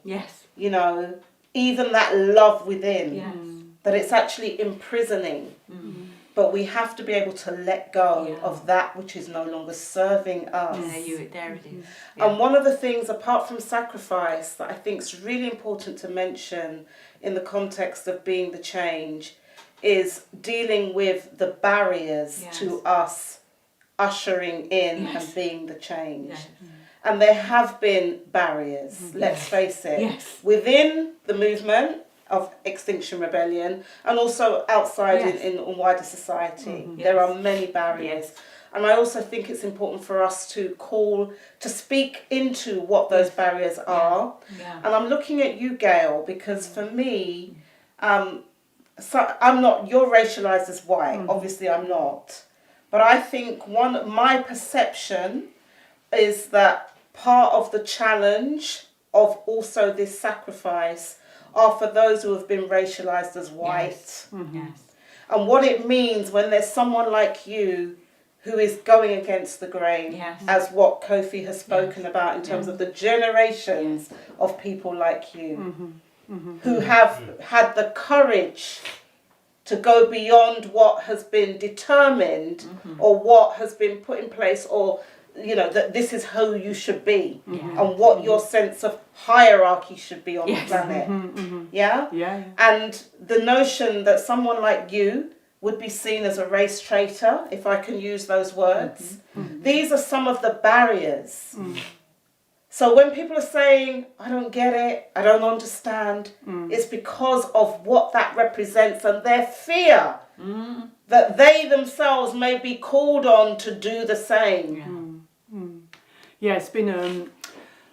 even that love within. That it's actually imprisoning. But we have to be able to let go of that which is no longer serving us. There it is. And one of the things, apart from sacrifice, that I think is really important to mention in the context of being the change is dealing with the barriers to us ushering in and being the change. And there have been barriers, let's face it, within the movement of Extinction Rebellion and also outside in wider society. There are many barriers. And I also think it's important for us to speak into what those barriers are. And I'm looking at you, Gail, because for me, so you're racialized as white, obviously I'm not. But I think my perception is that part of the challenge of also this sacrifice are for those who have been racialized as white. Yes. Yes. And what it means when there's someone like you who is going against the grain, Yes. as what Kofi has spoken about in terms of the generations of people like you, who have had the courage to go beyond what has been determined or what has been put in place, or that this is who you should be and what your sense of hierarchy should be on the planet. Yeah. And the notion that someone like you would be seen as a race traitor, if I can use those words. These are some of the barriers. So when people are saying, I don't get it, I don't understand, it's because of what that represents and their fear that they themselves may be called on to do the same. Yeah, it's been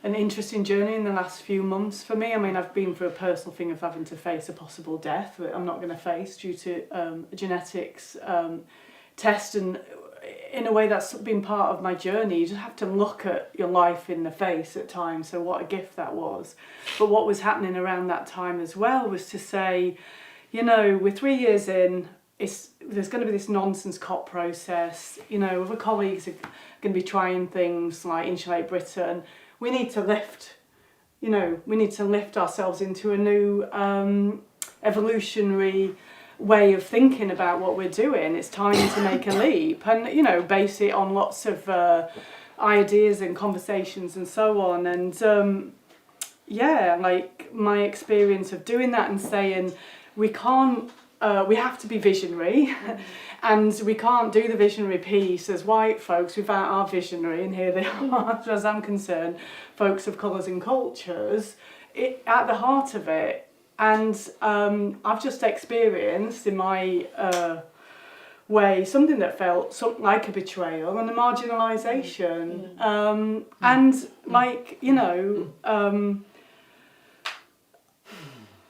an interesting journey in the last few months for me. I mean, I've been through a personal thing of having to face a possible death that I'm not going to face due to a genetics test, and in a way that's been part of my journey. You just have to look at your life in the face at times, so what a gift that was. But what was happening around that time as well was to say, we're 3 years in, there's going to be this nonsense COP process, other colleagues are going to be trying things like Insulate Britain. We need to lift ourselves into a new evolutionary way of thinking about what we're doing. It's time to make a leap and, base it on lots of ideas and conversations and so on. And like my experience of doing that and saying we have to be visionary and we can't do the visionary piece as white folks without our visionary, and here they are, as far as I'm concerned, folks of colours and cultures, at the heart of it. And I've just experienced in my way something that felt like a betrayal and a marginalisation. And like,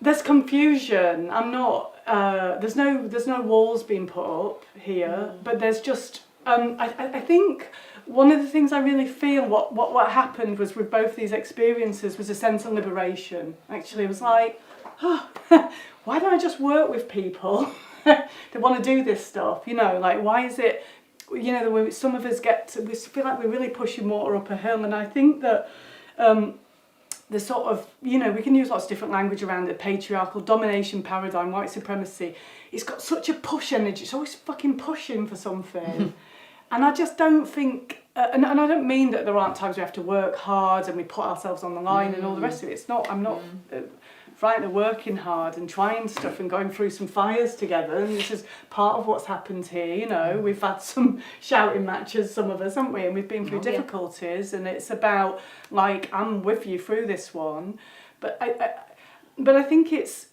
there's confusion. I'm not. There's no walls being put up here, but there's just. I think one of the things I really feel what happened was with both these experiences was a sense of liberation. Actually, it was like, why don't I just work with people that want to do this stuff? Like why is it? Some of us we feel like we're really pushing water up a hill, and I think that. The sort of, we can use lots of different language around the patriarchal domination paradigm, white supremacy. It's got such a push energy. It's always fucking pushing for something. And I just don't think, and I don't mean that there aren't times we have to work hard and we put ourselves on the line and all the rest of it. I'm not frightened of working hard and trying stuff and going through some fires together. And this is part of what's happened here, We've had some shouting matches, some of us, haven't we? And we've been through difficulties, and it's about, like, I'm with you through this one. But I think it's,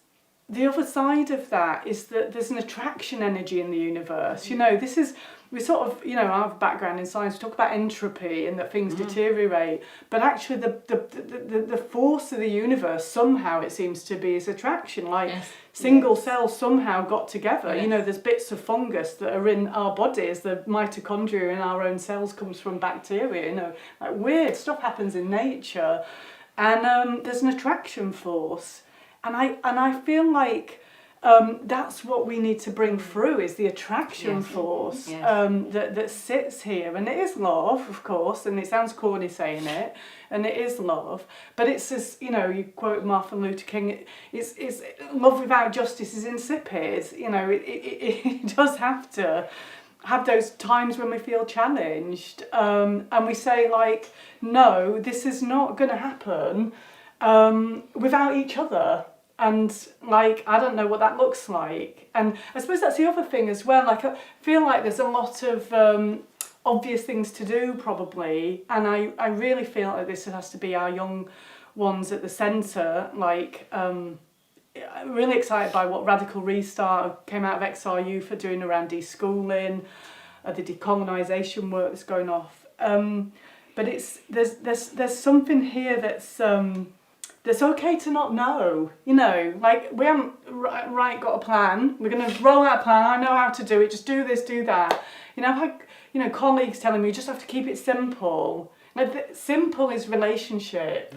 the other side of that is that there's an attraction energy in the universe. This is, we sort of, our background in science, we talk about entropy and that things deteriorate, but actually the force of the universe somehow, it seems to be, is attraction. Like single cells somehow got together. There's bits of fungus that are in our bodies. The mitochondria in our own cells comes from bacteria. Like weird stuff happens in nature, and there's an attraction force. And I feel like that's what we need to bring through, is the attraction force that sits here. And it is love, of course, and it sounds corny saying it, and it is love. But it's this, you quote Martin Luther King, it's love without justice is insipid. It does have to have those times when we feel challenged, and we say, like, no, this is not going to happen without each other. And like, I don't know what that looks like. And I suppose that's the other thing as well. Like, I feel like there's a lot of obvious things to do probably. And I really feel like this has to be our young ones at the centre. Like, I'm really excited by what Radical Restart came out of XRU for doing around deschooling, the decolonisation work that's going off. But there's something here that's okay to not know, like we haven't got a plan, we're going to roll out a plan, I know how to do it, just do this, do that. I've had, colleagues telling me you just have to keep it simple. Like, simple is relationship,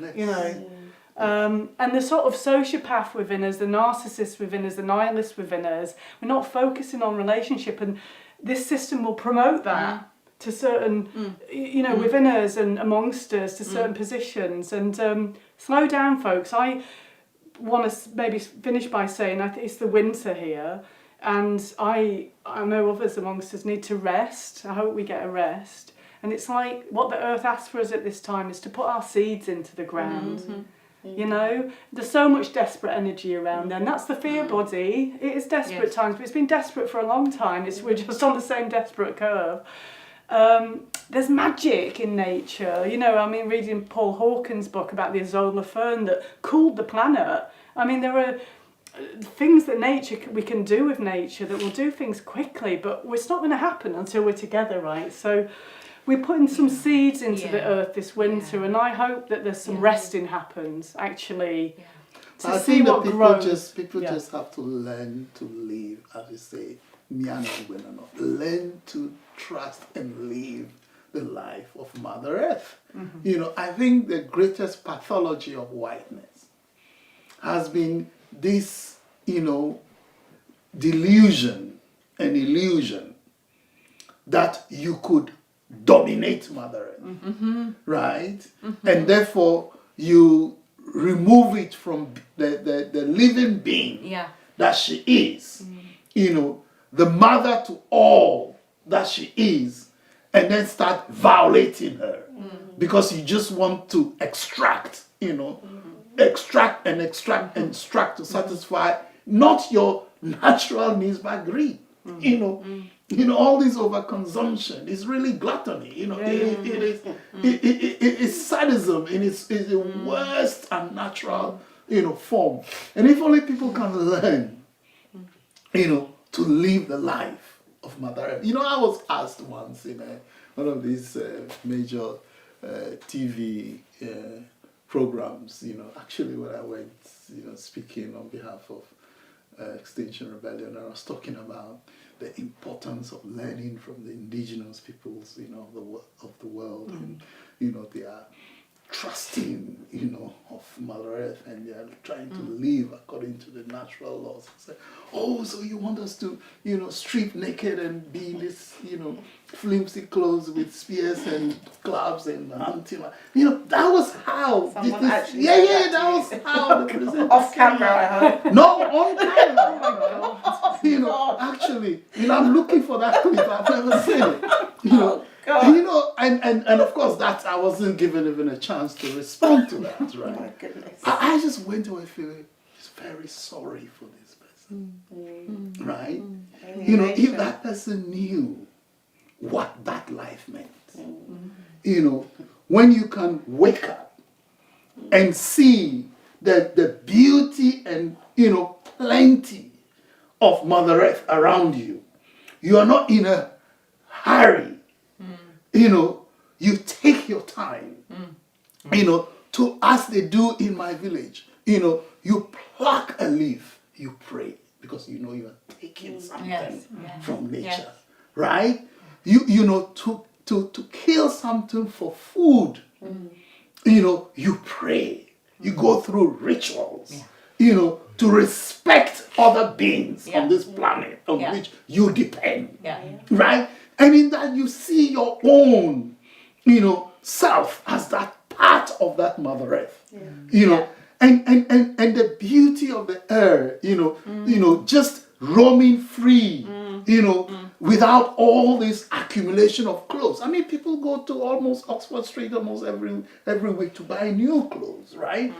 And the sort of sociopath within us, the narcissist within us, the nihilist within us, we're not focusing on relationship, and this system will promote that to certain, within us and amongst us to certain positions. And slow down, folks. I want to maybe finish by saying I think it's the winter here, and I know others amongst us need to rest. I hope we get a rest. And it's like what the earth asks for us at this time is to put our seeds into the ground. You know, there's so much desperate energy around there, and that's the fear body. It is desperate times, but it's been desperate for a long time. We're just on the same desperate curve. There's magic in nature. You know, I mean, reading Paul Hawken's book about the Azolla fern that cooled the planet. I mean, there are things that we can do with nature that will do things quickly, but it's not going to happen until we're together, right? So we're putting some seeds into the earth this winter, and I hope that there's some resting happens, actually, to I see think what that grows. people just have to learn to live, as you say, learn to trust and live the life of Mother Earth. You know, I think the greatest pathology of whiteness has been this, delusion and illusion that you could dominate Mother Earth, right? And therefore you remove it from the living being that she is, the mother to all that she is, and then start violating her because you just want to extract, extract and extract to satisfy not your natural needs but greed. All this overconsumption is really gluttony. It is sadism in its the worst unnatural, form. And if only people can learn, to live the life of Mother Earth. I was asked once in one of these major TV programs, actually when I went, speaking on behalf of Extinction Rebellion, I was talking about the importance of learning from the indigenous peoples, of the world, and they are trusting, of Mother Earth, and they are trying to live according to the natural laws. Say, so you want us to, strip naked and be in this, flimsy clothes with spears and clubs and hunting? That was how. Someone actually that was how the presenter off camera, I hope. No, on camera. Oh my God. Actually, I'm looking for that clip. I've never seen it. And of course that I wasn't given even a chance to respond to that, right? Oh my goodness. I just went away feeling very sorry for this person, right? If that person knew what that life meant, when you can wake up and see the beauty and, plenty of Mother Earth around you, you are not in a hurry. You take your time, to, as they do in my village, you pluck a leaf, you pray, because you are taking something from nature, right? To kill something for food, you pray, you go through rituals, to respect other beings on this planet on which you depend, right? And in that you see your own, self as that part of that Mother Earth, and the beauty of the air, just roaming free, without all this accumulation of clothes. I mean, people go to almost Oxford Street almost every week to buy new clothes, right?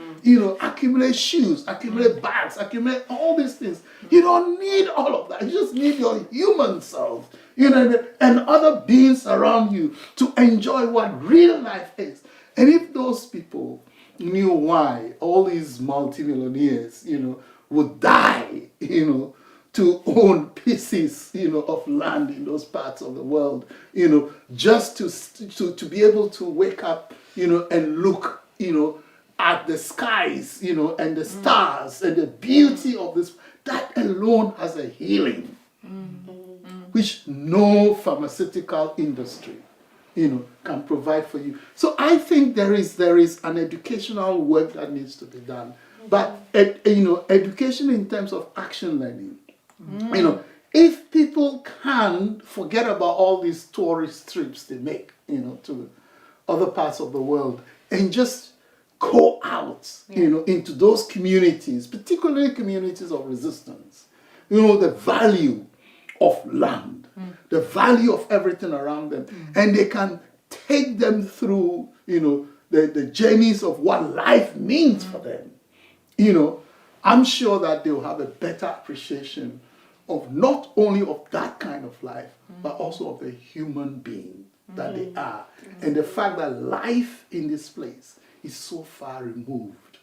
Accumulate shoes, accumulate bags, accumulate all these things. You don't need all of that. You just need your human self, and other beings around you to enjoy what real life is. And if those people knew why all these multimillionaires, would die, to own pieces, of land in those parts of the world, just to be able to wake up, and look, at the skies, and the stars and the beauty of this, that alone has a healing, which no pharmaceutical industry can provide for you. So I think there is an educational work that needs to be done. But education in terms of action learning. If people can forget about all these tourist trips they make, to other parts of the world and just go out, into those communities, particularly communities of resistance, the value of land, the value of everything around them, and they can take them through, the journeys of what life means for them. I'm sure that they'll have a better appreciation of not only of that kind of life, but also of the human being that they are. And the fact that life in this place is so far removed,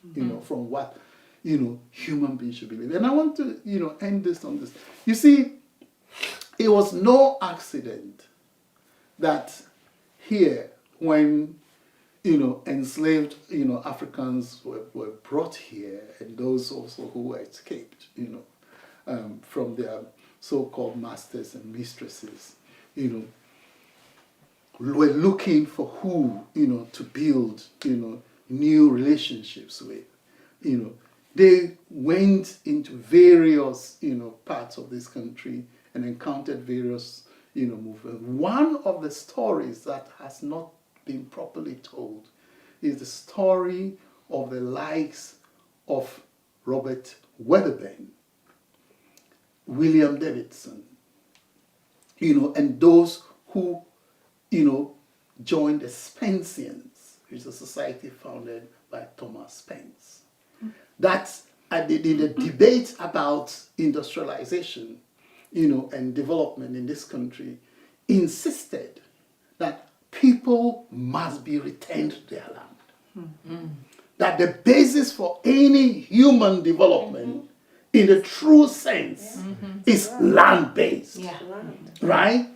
from what, human beings should believe. And I want to, end this on this. You see, it was no accident that here, when, enslaved, Africans were brought here, and those also who were escaped, from their so-called masters and mistresses, were looking for who, to build, new relationships with. They went into various, parts of this country and encountered various, movements. One of the stories that has not been properly told is the story of the likes of Robert Wedderburn, William Davidson, and those who, joined the Spenceans, which is a society founded by Thomas Spence. That's in the debate about industrialization, and development in this country, insisted that people must be returned to their land. That the basis for any human development, in the true sense, is land-based, right?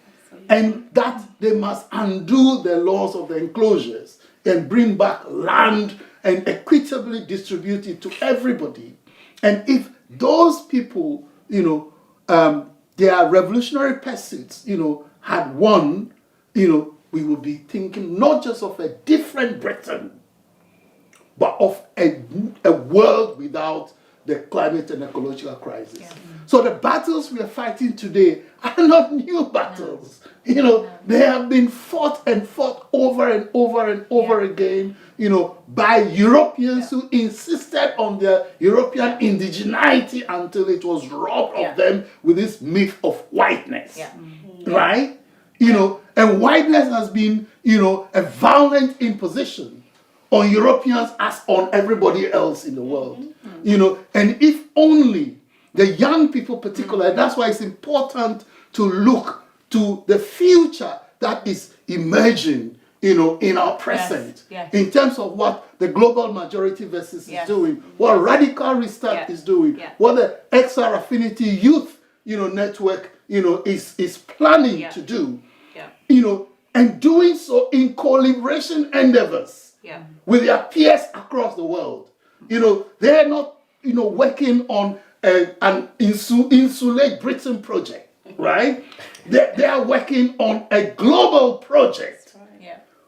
And that they must undo the laws of the enclosures and bring back land and equitably distribute it to everybody. And if those people, their revolutionary pursuits, had won, we would be thinking not just of a different Britain, but of a world without the climate and ecological crisis. So the battles we are fighting today are not new battles. They have been fought over and over and over again, by Europeans who insisted on their European indigeneity until it was robbed of them with this myth of whiteness. Right? And whiteness has been, a violent imposition on Europeans as on everybody else in the world. And if only the young people particularly, that's why it's important to look to the future that is emerging, in our present, in terms of what the global majority versus is doing, what Radical Restart is doing, what the XR Affinity Youth, network, is planning to do, and doing so in collaboration endeavors with their peers across the world. They're not, working on an Insulate Britain project, right? They are working on a global project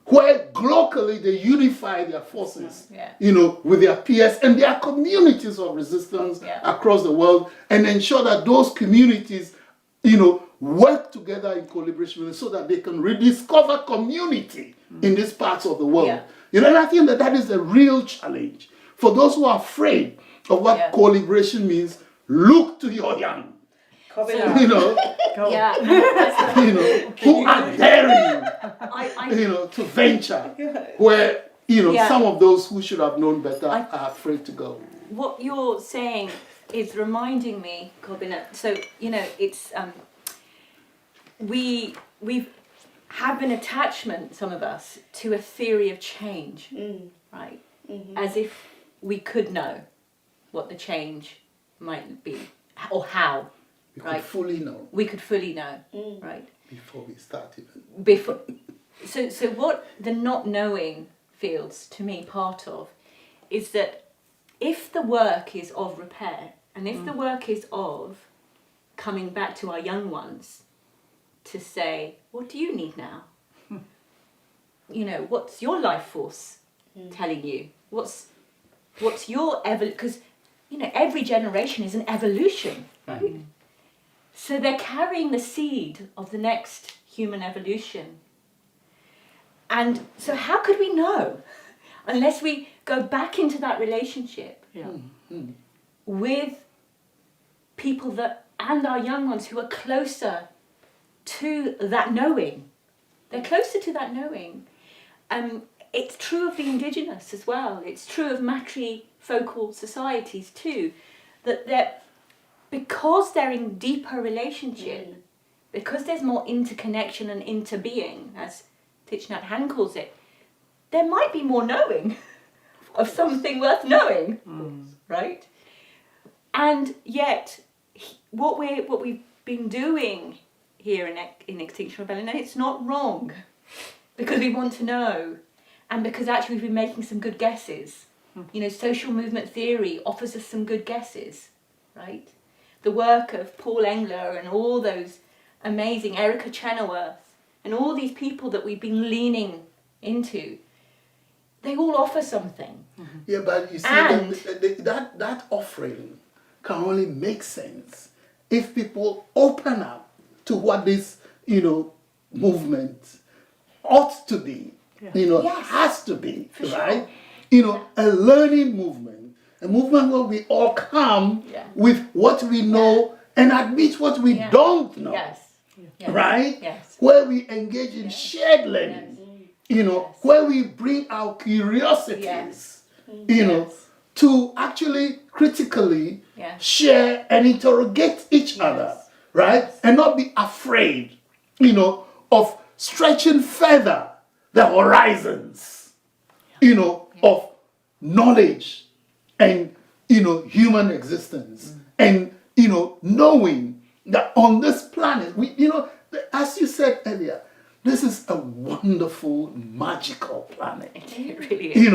where locally they unify their forces, with their peers and their communities of resistance across the world, and ensure that those communities, work together in collaboration so that they can rediscover community in these parts of the world. And I think that is a real challenge. For those who are afraid of what collaboration means, look to your young. Kobina. Who are daring, to venture where, some of those who should have known better are afraid to go. What you're saying is reminding me, Kobina, so, it's, we have an attachment, some of us, to a theory of change, right? As if we could know what the change might be, or how. We could fully know. We could fully know, right? Before we start even. So what the not knowing feels to me part of is that if the work is of repair, and if the work is of coming back to our young ones to say, what do you need now? what's your life force telling you? What's your because every generation is an evolution, right? So they're carrying the seed of the next human evolution. And so how could we know unless we go back into that relationship with people and our young ones who are closer to that knowing? They're closer to that knowing. It's true of the indigenous as well. It's true of matrifocal societies too, that because they're in deeper relationship, because there's more interconnection and interbeing, as Thich Nhat Hanh calls it, there might be more knowing of something worth knowing, right? And yet, what we've been doing here in Extinction Rebellion, and it's not wrong, because we want to know, and because actually we've been making some good guesses. Social movement theory offers us some good guesses, right? The work of Paul Engler and all those amazing Erica Chenoweth and all these people that we've been leaning into, they all offer something. Yeah, but you see, that offering can only make sense if people open up to what this, movement ought to be, has to be, For right? sure. A learning movement, a movement where we all come with what we know and admit what we don't know. Yes. Right? Yes. Where we engage in shared learning, where we bring our curiosities, to actually critically share and interrogate each other, right? And not be afraid, of stretching further the horizons, of knowledge and, human existence. And, knowing that on this planet, as you said earlier, this is a wonderful, magical planet. It really is.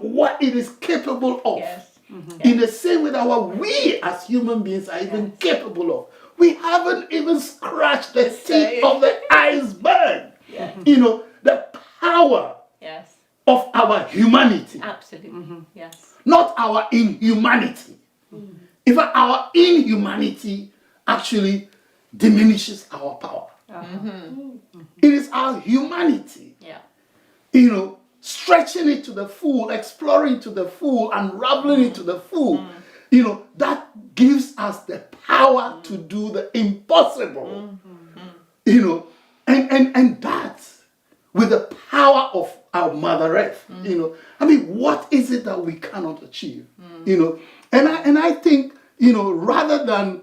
What it is capable of. Yes. In the same way that we as human beings are even capable of. We haven't even scratched the tip of the iceberg. The power of our humanity. Absolutely. Yes. Not our inhumanity. In fact, our inhumanity actually diminishes our power. It is our humanity. Stretching it to the full, exploring to the full, unraveling it to the full. That gives us the power to do the impossible. And that with the power of our Mother Earth. What is it that we cannot achieve? And I think, rather than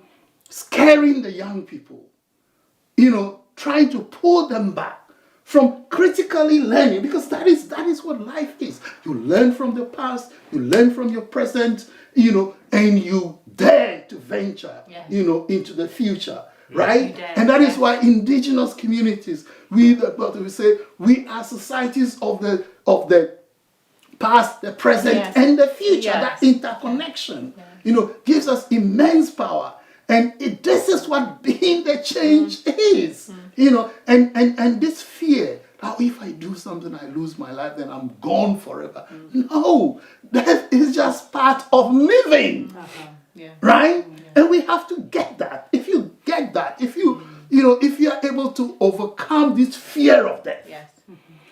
scaring the young people, trying to pull them back from critically learning, because that is what life is. You learn from the past, you learn from your present, and you dare to venture, into the future, right? And that is why indigenous communities, we say, we are societies of the past, the present, and the future. That interconnection, gives us immense power. And this is what being the change is, and this fear, that if I do something, I lose my life, then I'm gone forever. No, that is just part of living, right? And we have to get that. If you get that, if you are able to overcome this fear of death,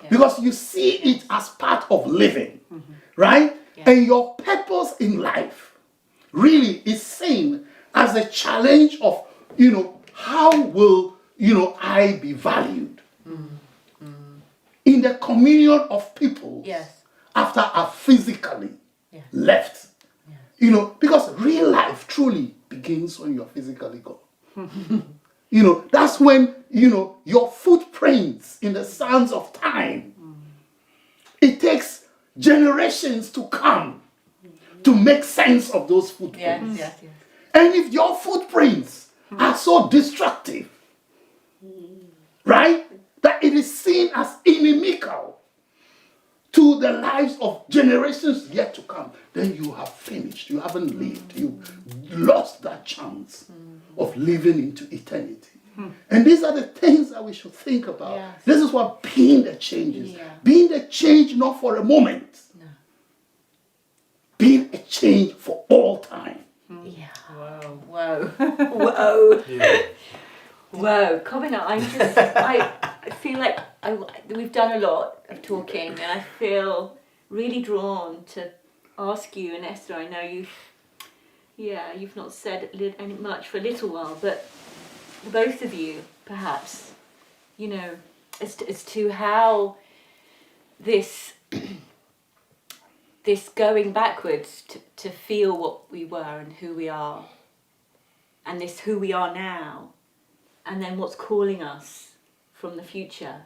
because you see it as part of living, right? And your purpose in life really is seen as a challenge of, how will, I be valued in the communion of people after I've physically left. Because real life truly begins when you're physically gone. That's when, your footprints in the sands of time, it takes generations to come to make sense of those footprints. And if your footprints are so destructive, right, that it is seen as inimical to the lives of generations yet to come, then you have finished. You haven't lived. You've lost that chance of living into eternity. And these are the things that we should think about. Yes. This is what being the change is. Yeah. Being the change not for a moment. No. Being a change for all time. Yeah. Whoa. Whoa. Yeah. Whoa. Kobina, I feel like we've done a lot of talking, and I feel really drawn to ask you, and Esther, I know you've not said much for a little while, but both of you, perhaps, as to how this going backwards to feel what we were and who we are, and this who we are now, and then what's calling us from the future.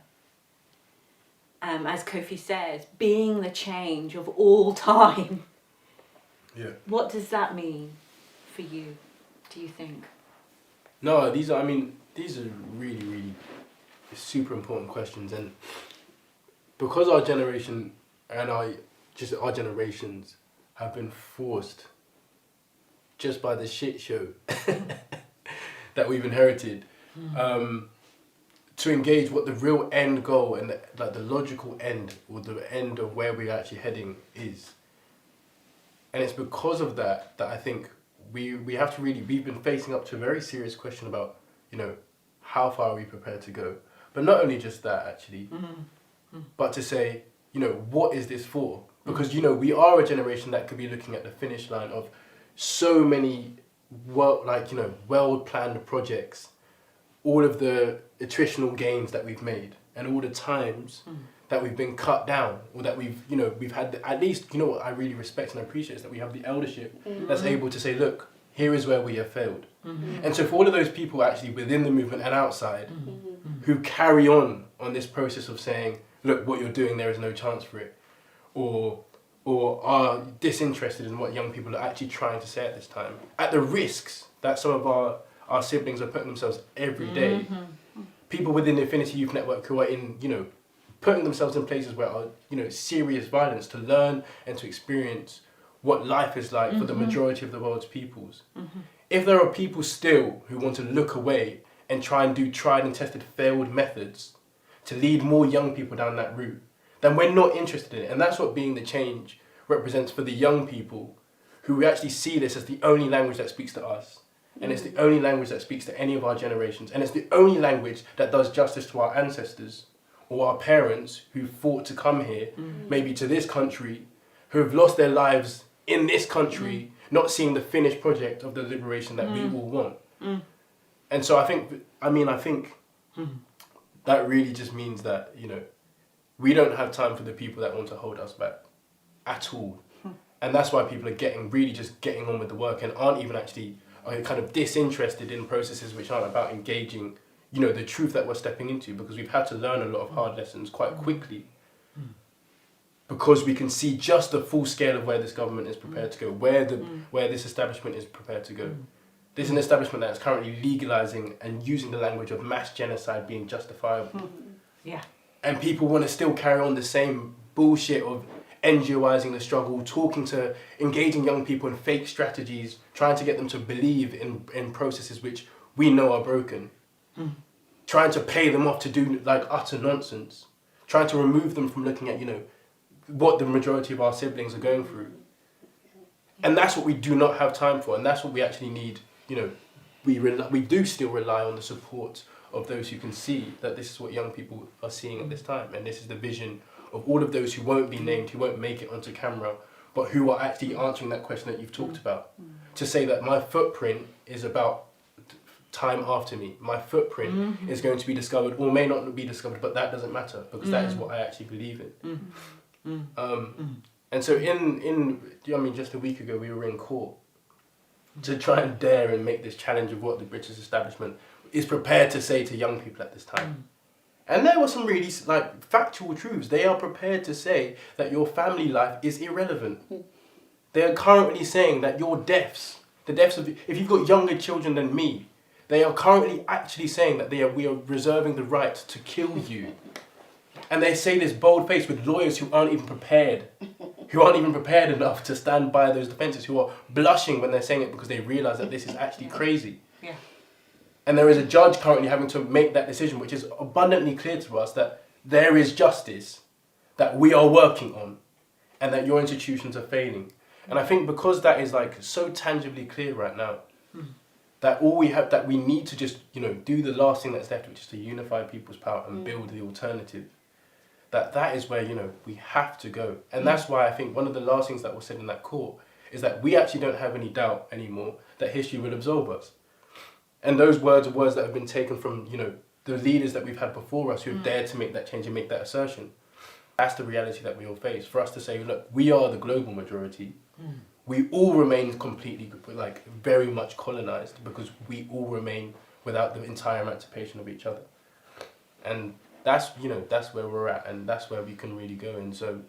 As Kofi says, being the change of all time. Yeah. What does that mean for you, do you think? No, these are really, really super important questions, and because our generation and our generations have been forced just by the shit show that we've inherited, to engage what the real end goal and the logical end, or the end of where we're actually heading is. And it's because of that I think we have to really, we've been facing up to a very serious question about, how far are we prepared to go? But not only just that, actually, but to say, what is this for? Because, we are a generation that could be looking at the finish line of so many well-planned projects, all of the attritional gains that we've made, and all the times that we've been cut down, or that we've had at least, what I really respect and appreciate is that we have the eldership that's able to say, look, here is where we have failed. And so for all of those people actually within the movement and outside who carry on this process of saying, look, what you're doing, there is no chance for it, or are disinterested in what young people are actually trying to say at this time, at the risks that some of our siblings are putting themselves every day. People within the Affinity Youth Network who are in, putting themselves in places where are, serious violence, to learn and to experience what life is like for the majority of the world's peoples. If there are people still who want to look away and try and do tried and tested failed methods to lead more young people down that route, then we're not interested in it. And that's what being the change represents for the young people, who actually see this as the only language that speaks to us. And it's the only language that speaks to any of our generations. And it's the only language that does justice to our ancestors or our parents who fought to come here, maybe to this country, who have lost their lives in this country, not seeing the finished project of the liberation that we all want. And so I think that really just means that, we don't have time for the people that want to hold us back at all. And that's why people are getting on with the work and aren't even actually kind of disinterested in processes which aren't about engaging, the truth that we're stepping into, because we've had to learn a lot of hard lessons quite quickly. Because we can see just the full scale of where this government is prepared to go, where this establishment is prepared to go. There's an establishment that's currently legalizing and using the language of mass genocide being justifiable. Yeah. And people want to still carry on the same bullshit of NGOizing the struggle, engaging young people in fake strategies, trying to get them to believe in processes which we know are broken. Trying to pay them off to do utter nonsense. Trying to remove them from looking at, what the majority of our siblings are going through. And that's what we do not have time for, and that's what we actually need. We do still rely on the support of those who can see that this is what young people are seeing at this time, and this is the vision of all of those who won't be named, who won't make it onto camera, but who are actually answering that question that you've talked about. To say that my footprint is about time after me. My footprint is going to be discovered, or may not be discovered, but that doesn't matter, because that is what I actually believe in. And so just a week ago we were in court to try and dare and make this challenge of what the British establishment is prepared to say to young people at this time. And there were some really factual truths. They are prepared to say that your family life is irrelevant. They are currently saying that your deaths, the deaths of, if you've got younger children than me, they are currently actually saying that we are reserving the right to kill you. And they say this bold face with lawyers who aren't even prepared enough to stand by those defences, who are blushing when they're saying it because they realise that this is actually crazy. Yeah. And there is a judge currently having to make that decision, which is abundantly clear to us that there is justice that we are working on and that your institutions are failing. And I think because that is like so tangibly clear right now, that all we have, that we need to just, do the last thing that's left, which is to unify people's power and build the alternative. That is where, we have to go. And that's why I think one of the last things that was said in that court is that we actually don't have any doubt anymore that history will absolve us. And those words are words that have been taken from, the leaders that we've had before us who have dared to make that change and make that assertion. That's the reality that we all face. For us to say, look, we are the global majority. We all remain completely, very much colonized because we all remain without the entire emancipation of each other. And that's where we're at, and that's where we can really go. And so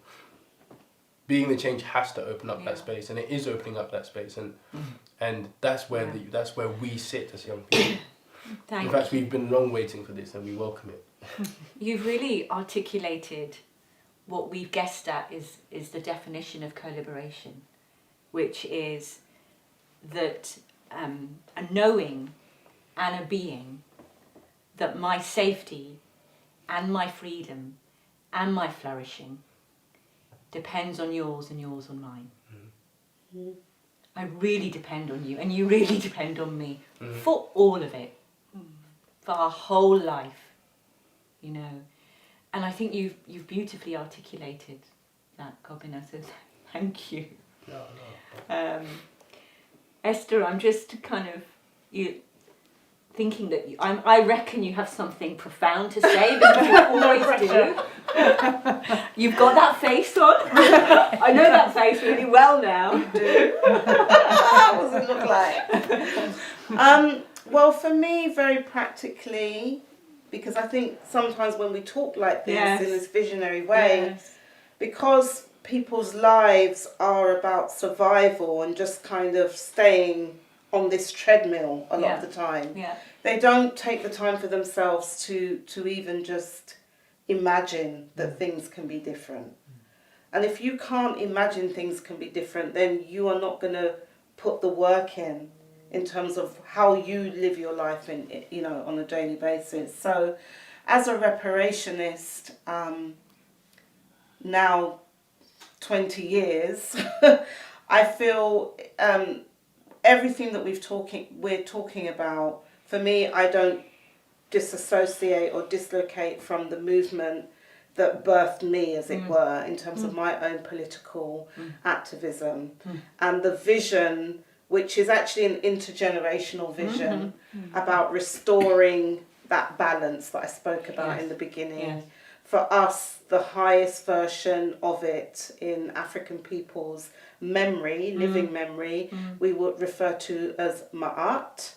being the change has to open up that space, and it is opening up that space, and that's where that's where we sit as young people. In fact, we've been long waiting for this, and we welcome it. You've really articulated what we've guessed at is the definition of co-liberation, which is that a knowing and a being that my safety and my freedom and my flourishing depends on yours and yours on mine. I really depend on you, and you really depend on me for all of it, for our whole life, And I think you've beautifully articulated that, Kobina, so thank you. No. Esther, I'm just kind of thinking that I reckon you have something profound to say, because you always do. You've got that face on. I know that face really well now. You do. What does it look like? Well, for me, very practically, because I think sometimes when we talk like this in this visionary way, because people's lives are about survival and just kind of staying on this treadmill a lot of the time. They don't take the time for themselves to even just imagine that things can be different. And if you can't imagine things can be different, then you are not going to put the work in terms of how you live your life on a daily basis. So as a reparationist, now 20 years, I feel everything that we're talking about, for me, I don't disassociate or dislocate from the movement that birthed me, as it were, in terms of my own political activism, and the vision, which is actually an intergenerational vision about restoring that balance that I spoke about in the beginning. For us, the highest version of it in African people's memory, living memory, we would refer to as Ma'at,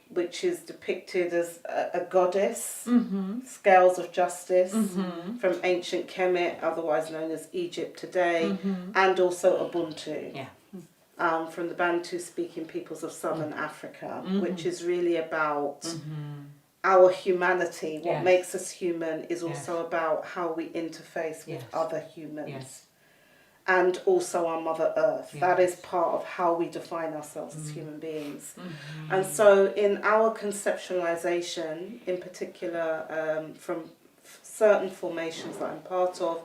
which is depicted as a goddess, scales of justice, from ancient Kemet, otherwise known as Egypt today, and also Ubuntu, from the Bantu-speaking peoples of southern Africa, which is really about our humanity. What makes us human is also about how we interface with other humans. And also our Mother Earth. That is part of how we define ourselves as human beings. And so in our conceptualization, in particular from certain formations that I'm part of,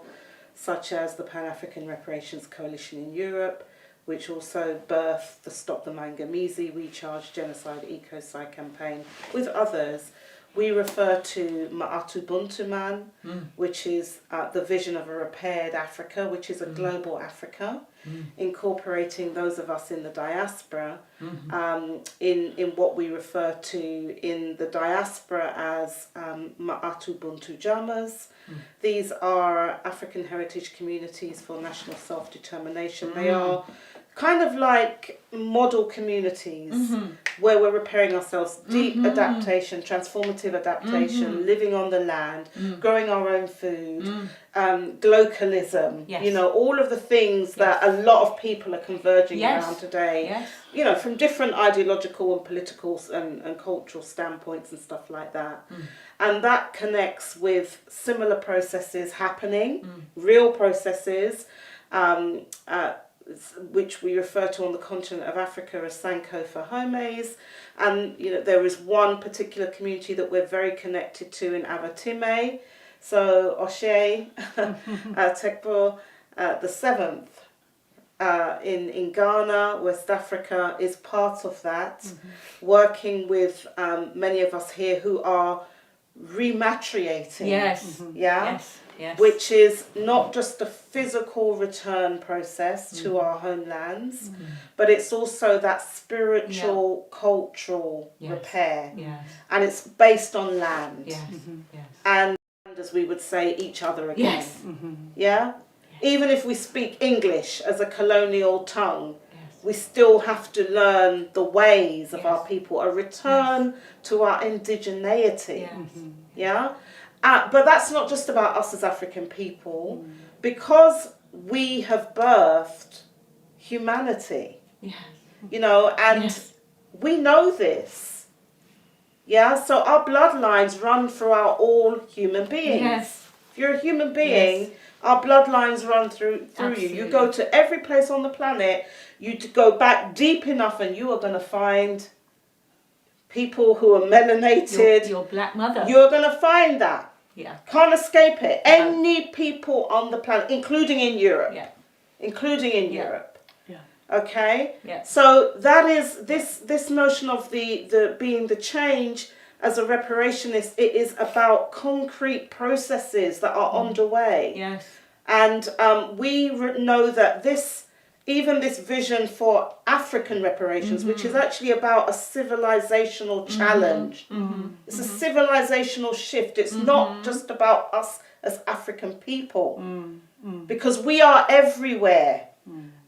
such as the Pan-African Reparations Coalition in Europe, which also birthed the Stop the Mangamizi Recharge Genocide Ecocide campaign, with others, we refer to Ma'atu Buntuman, which is the vision of a repaired Africa, which is a global Africa, incorporating those of us in the diaspora, in what we refer to in the diaspora as Ma'atu Buntu Jamas. These are African heritage communities for national self-determination. They are kind of like model communities where we're repairing ourselves, deep adaptation, transformative adaptation, living on the land, growing our own food, glocalism, all of the things that a lot of people are converging around today, from different ideological and political and cultural standpoints and stuff like that. And that connects with similar processes happening, real processes, which we refer to on the continent of Africa as Sankofa Homes. And there is one particular community that we're very connected to in Abatime. So Oshe, Tekpo, the seventh in Ghana, West Africa, is part of that, working with many of us here who are rematriating. Yes. Yes. Yes. Which is not just a physical return process to our homelands, but it's also that spiritual, cultural repair. Yes. And it's based on land. Yes. Yes. And, as we would say, each other again. Yes. Yeah? Even if we speak English as a colonial tongue, Yes. we still have to learn the ways of Yes. our people, a return to our indigeneity. Yes. Yeah? But that's not just about us as African people, because we have birthed humanity, Yes. and Yes. we know this. Yeah, so our bloodlines run throughout all human beings. Yes. If you're a human being, Yes. our bloodlines run through you. You go to every place on the planet, you go back deep enough and you are going to find people who are melanated. Your black mother. You're going to find that. Yeah. Can't escape it. Any people on the planet, including in Europe. Yeah. Including in Yeah. Europe. Yeah. Okay? Yeah. So that is this notion of the being the change as a reparationist, it is about concrete processes that are underway. Yes. And we know that even this vision for African reparations, which is actually about a civilizational challenge. It's a civilizational shift. It's not just about us as African people. Because we are everywhere.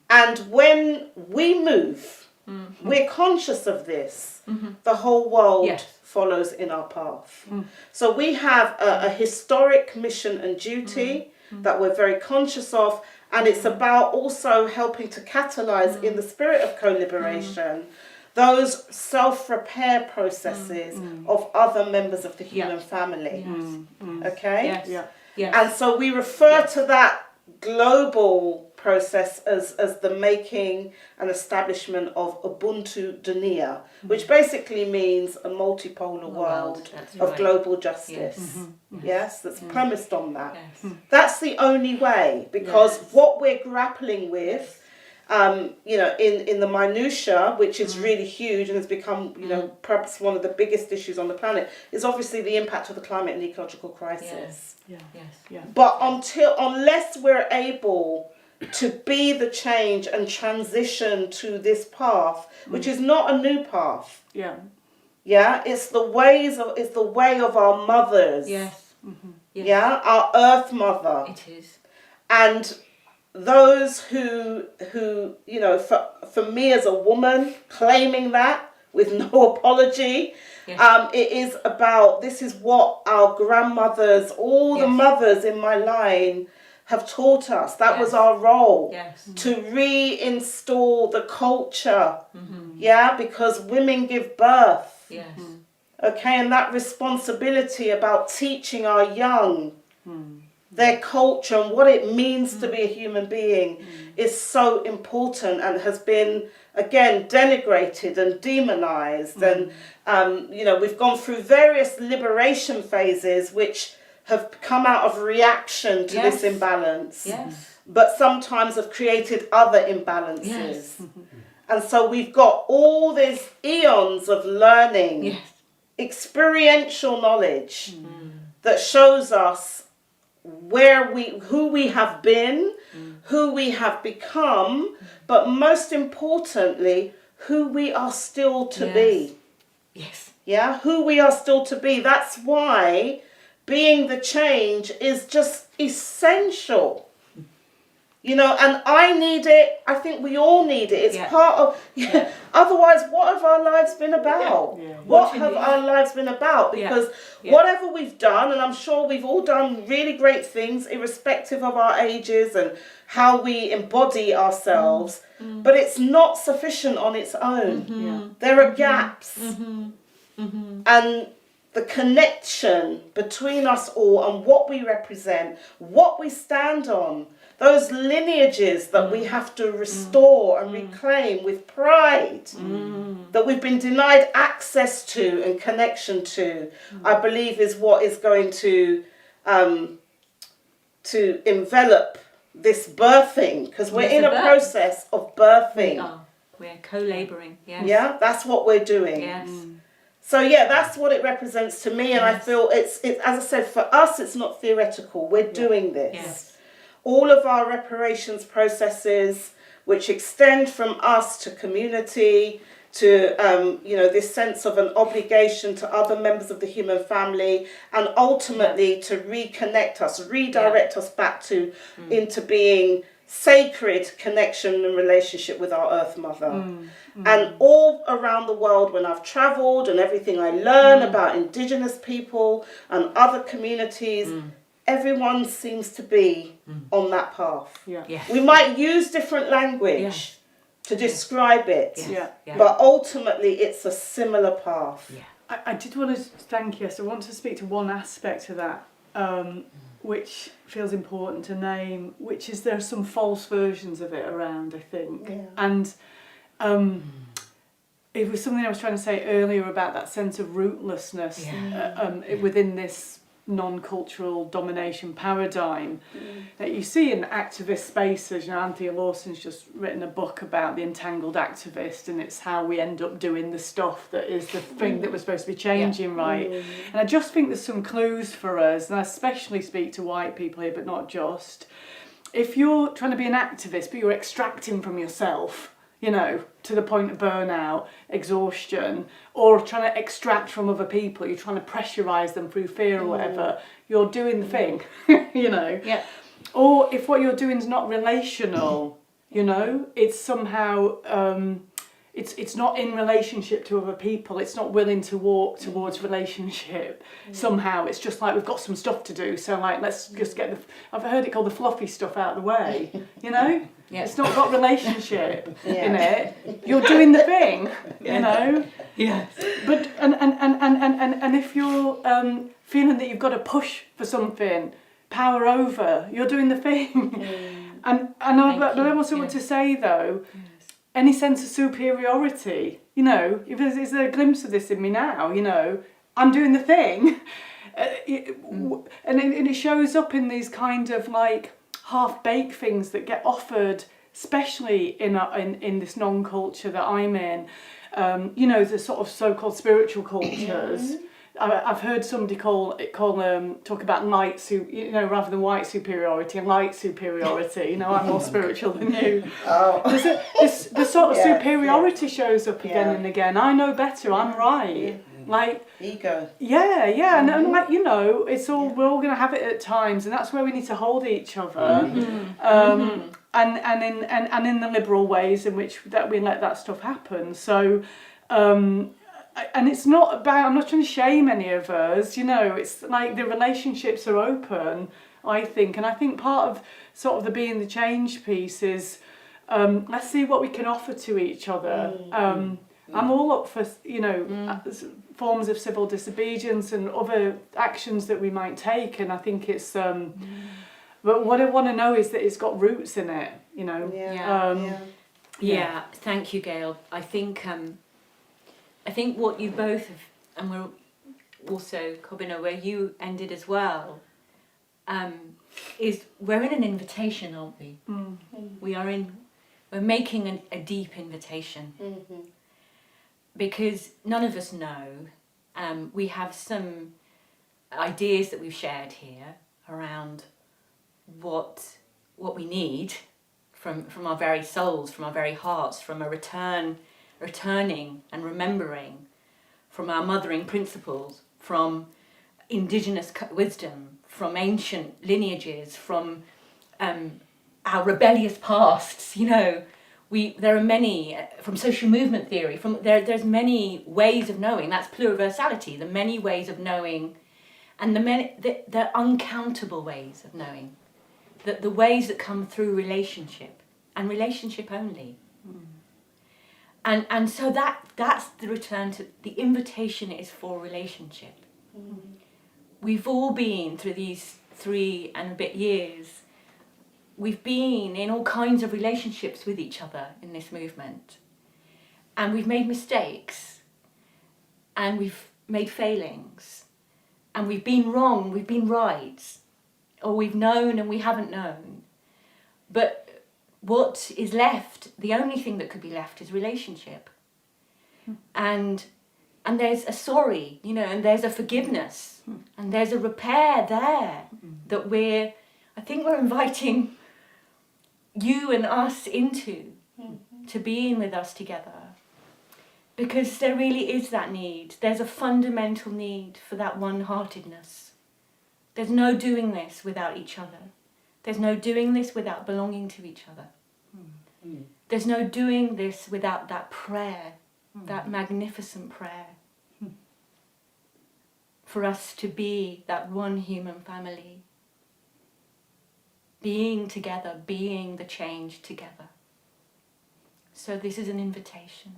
And when we move, we're conscious of this. The whole world Yes. follows in our path. So we have a historic mission and duty that we're very conscious of. And it's about also helping to catalyse in the spirit of co-liberation those self-repair processes of other members of the human family. Okay? Yes. Yeah. Yes. And so we refer to that global process as the making and establishment of Ubuntu Dunia, which basically means a multipolar world That's of right. global justice. Yes, that's premised on that. Yes. That's the only way, because what we're grappling with, in the minutiae, which is really huge and has become, perhaps one of the biggest issues on the planet, is obviously the impact of the climate and ecological crisis. Yeah. Yes. Yeah. But unless we're able to be the change and transition to this path, which is not a new path. Yeah. Yeah, it's the way of our mothers. Yes. Yes. Yeah, our Earth Mother. It is. And those who for me as a woman, claiming that with no apology, Yes. it is about, this is what our grandmothers, all the Yes. mothers in my line have taught us. That was Yes. our role. Yes. To reinstall the culture. Yeah, because women give birth. Yes. Okay, and that responsibility about teaching our young their culture and what it means to be a human being is so important, and has been, again, denigrated and demonized. And, we've gone through various liberation phases which have come out of reaction to this Yes. imbalance, Yes. but sometimes have created other imbalances. Yes. And so we've got all these eons of learning, Yes. experiential knowledge that shows us who we have been, who we have become, but most importantly, who we are still to be. Yes. Yeah, who we are still to be. That's why being the change is just essential. And I need it. I think we all need it. It's part of. Otherwise, what have our lives been about? Yeah. What have our lives been about? Because whatever we've done, and I'm sure we've all done really great things, irrespective of our ages and how we embody ourselves, but it's not sufficient on its own. There are gaps. And the connection between us all and what we represent, what we stand on, those lineages that we have to restore and reclaim with pride, that we've been denied access to and connection to, I believe is what is going to envelop this birthing, because we're in a process of birthing. We're co-labouring, yes. Yeah, that's what we're doing. Yes. So yeah, that's what it represents to me, and I feel it's as I said, for us it's not theoretical. We're doing this. Yes. All of our reparations processes, which extend from us to community, to this sense of an obligation to other members of the human family, and ultimately to reconnect us, redirect us back to into being sacred connection and relationship with our Earth Mother. And all around the world, when I've travelled and everything I learn about Indigenous people and other communities, everyone seems to be on that path. Yeah. Yes. We might use different language to describe it, Yeah. but ultimately it's a similar path. Yeah. I did want to thank you. So I want to speak to one aspect of that, which feels important to name, which is there are some false versions of it around, I think. Yeah. And it was something I was trying to say earlier about that sense of rootlessness within this non-cultural domination paradigm that you see in activist spaces. You know, Anthea Lawson's just written a book about the entangled activist, and it's how we end up doing the stuff that is the thing that we're supposed to be changing, right? And I just think there's some clues for us, and I especially speak to white people here, but not just. If you're trying to be an activist, but you're extracting from yourself, you know, to the point of burnout, exhaustion, or trying to extract from other people, you're trying to pressurise them through fear or whatever, you're doing the thing, you know. Yeah. Or if what you're doing is not relational, you know, it's somehow, it's not in relationship to other people, it's not willing to walk towards relationship somehow. It's just like, we've got some stuff to do, so like, let's just get I've heard it called the fluffy stuff out of the way, you know? Yeah. It's not got relationship in it. You're doing the thing, you know? Yes. But and if you're feeling that you've got to push for something, power over, you're doing the thing. And I also want to say though, any sense of superiority, you know, if there's a glimpse of this in me now, you know, I'm doing the thing, and it shows up in these kind of like half-baked things that get offered, especially in this non-culture that I'm in, you know, the sort of so-called spiritual cultures. I've heard somebody talk about light, you know, rather than white superiority, and light superiority. You know, I'm more spiritual than you. The sort of superiority shows up again and again. I know better. I'm right. Like ego. Yeah, and like, you know, it's all we're all going to have it at times, and that's where we need to hold each other. And in the liberal ways in which that we let that stuff happen. So. And it's not about, I'm not trying to shame any of us, you know, it's like the relationships are open, I think. And I think part of sort of the being the change piece is, let's see what we can offer to each other. I'm all up for, you know, forms of civil disobedience and other actions that we might take. And I think it's, but what I want to know is that it's got roots in it, you know. Yeah, thank you, Gail. I think what you both have, and we're also, Kobina, where you ended as well, is we're in an invitation, aren't we? We're making a deep invitation. Because none of us know. We have some ideas that we've shared here around what we need from our very souls, from our very hearts, from a returning and remembering, from our mothering principles, from indigenous wisdom, from ancient lineages, from our rebellious pasts, you know. There are many, from social movement theory, there's many ways of knowing. That's pluriversality, the many ways of knowing, and the uncountable ways of knowing, the ways that come through relationship, and relationship only. And so that's the return to, the invitation is for relationship. We've all been through these 3 and a bit years. We've been in all kinds of relationships with each other in this movement. And we've made mistakes. And we've made failings. And we've been wrong, we've been right. Or we've known and we haven't known. But what is left, the only thing that could be left is relationship. And there's a sorry, and there's a forgiveness. And there's a repair there that I think we're inviting you and us into, to being with us together. Because there really is that need. There's a fundamental need for that one-heartedness. There's no doing this without each other. There's no doing this without belonging to each other. There's no doing this without that prayer, that magnificent prayer. For us to be that one human family. Being together, being the change together. So this is an invitation.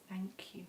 Thank you.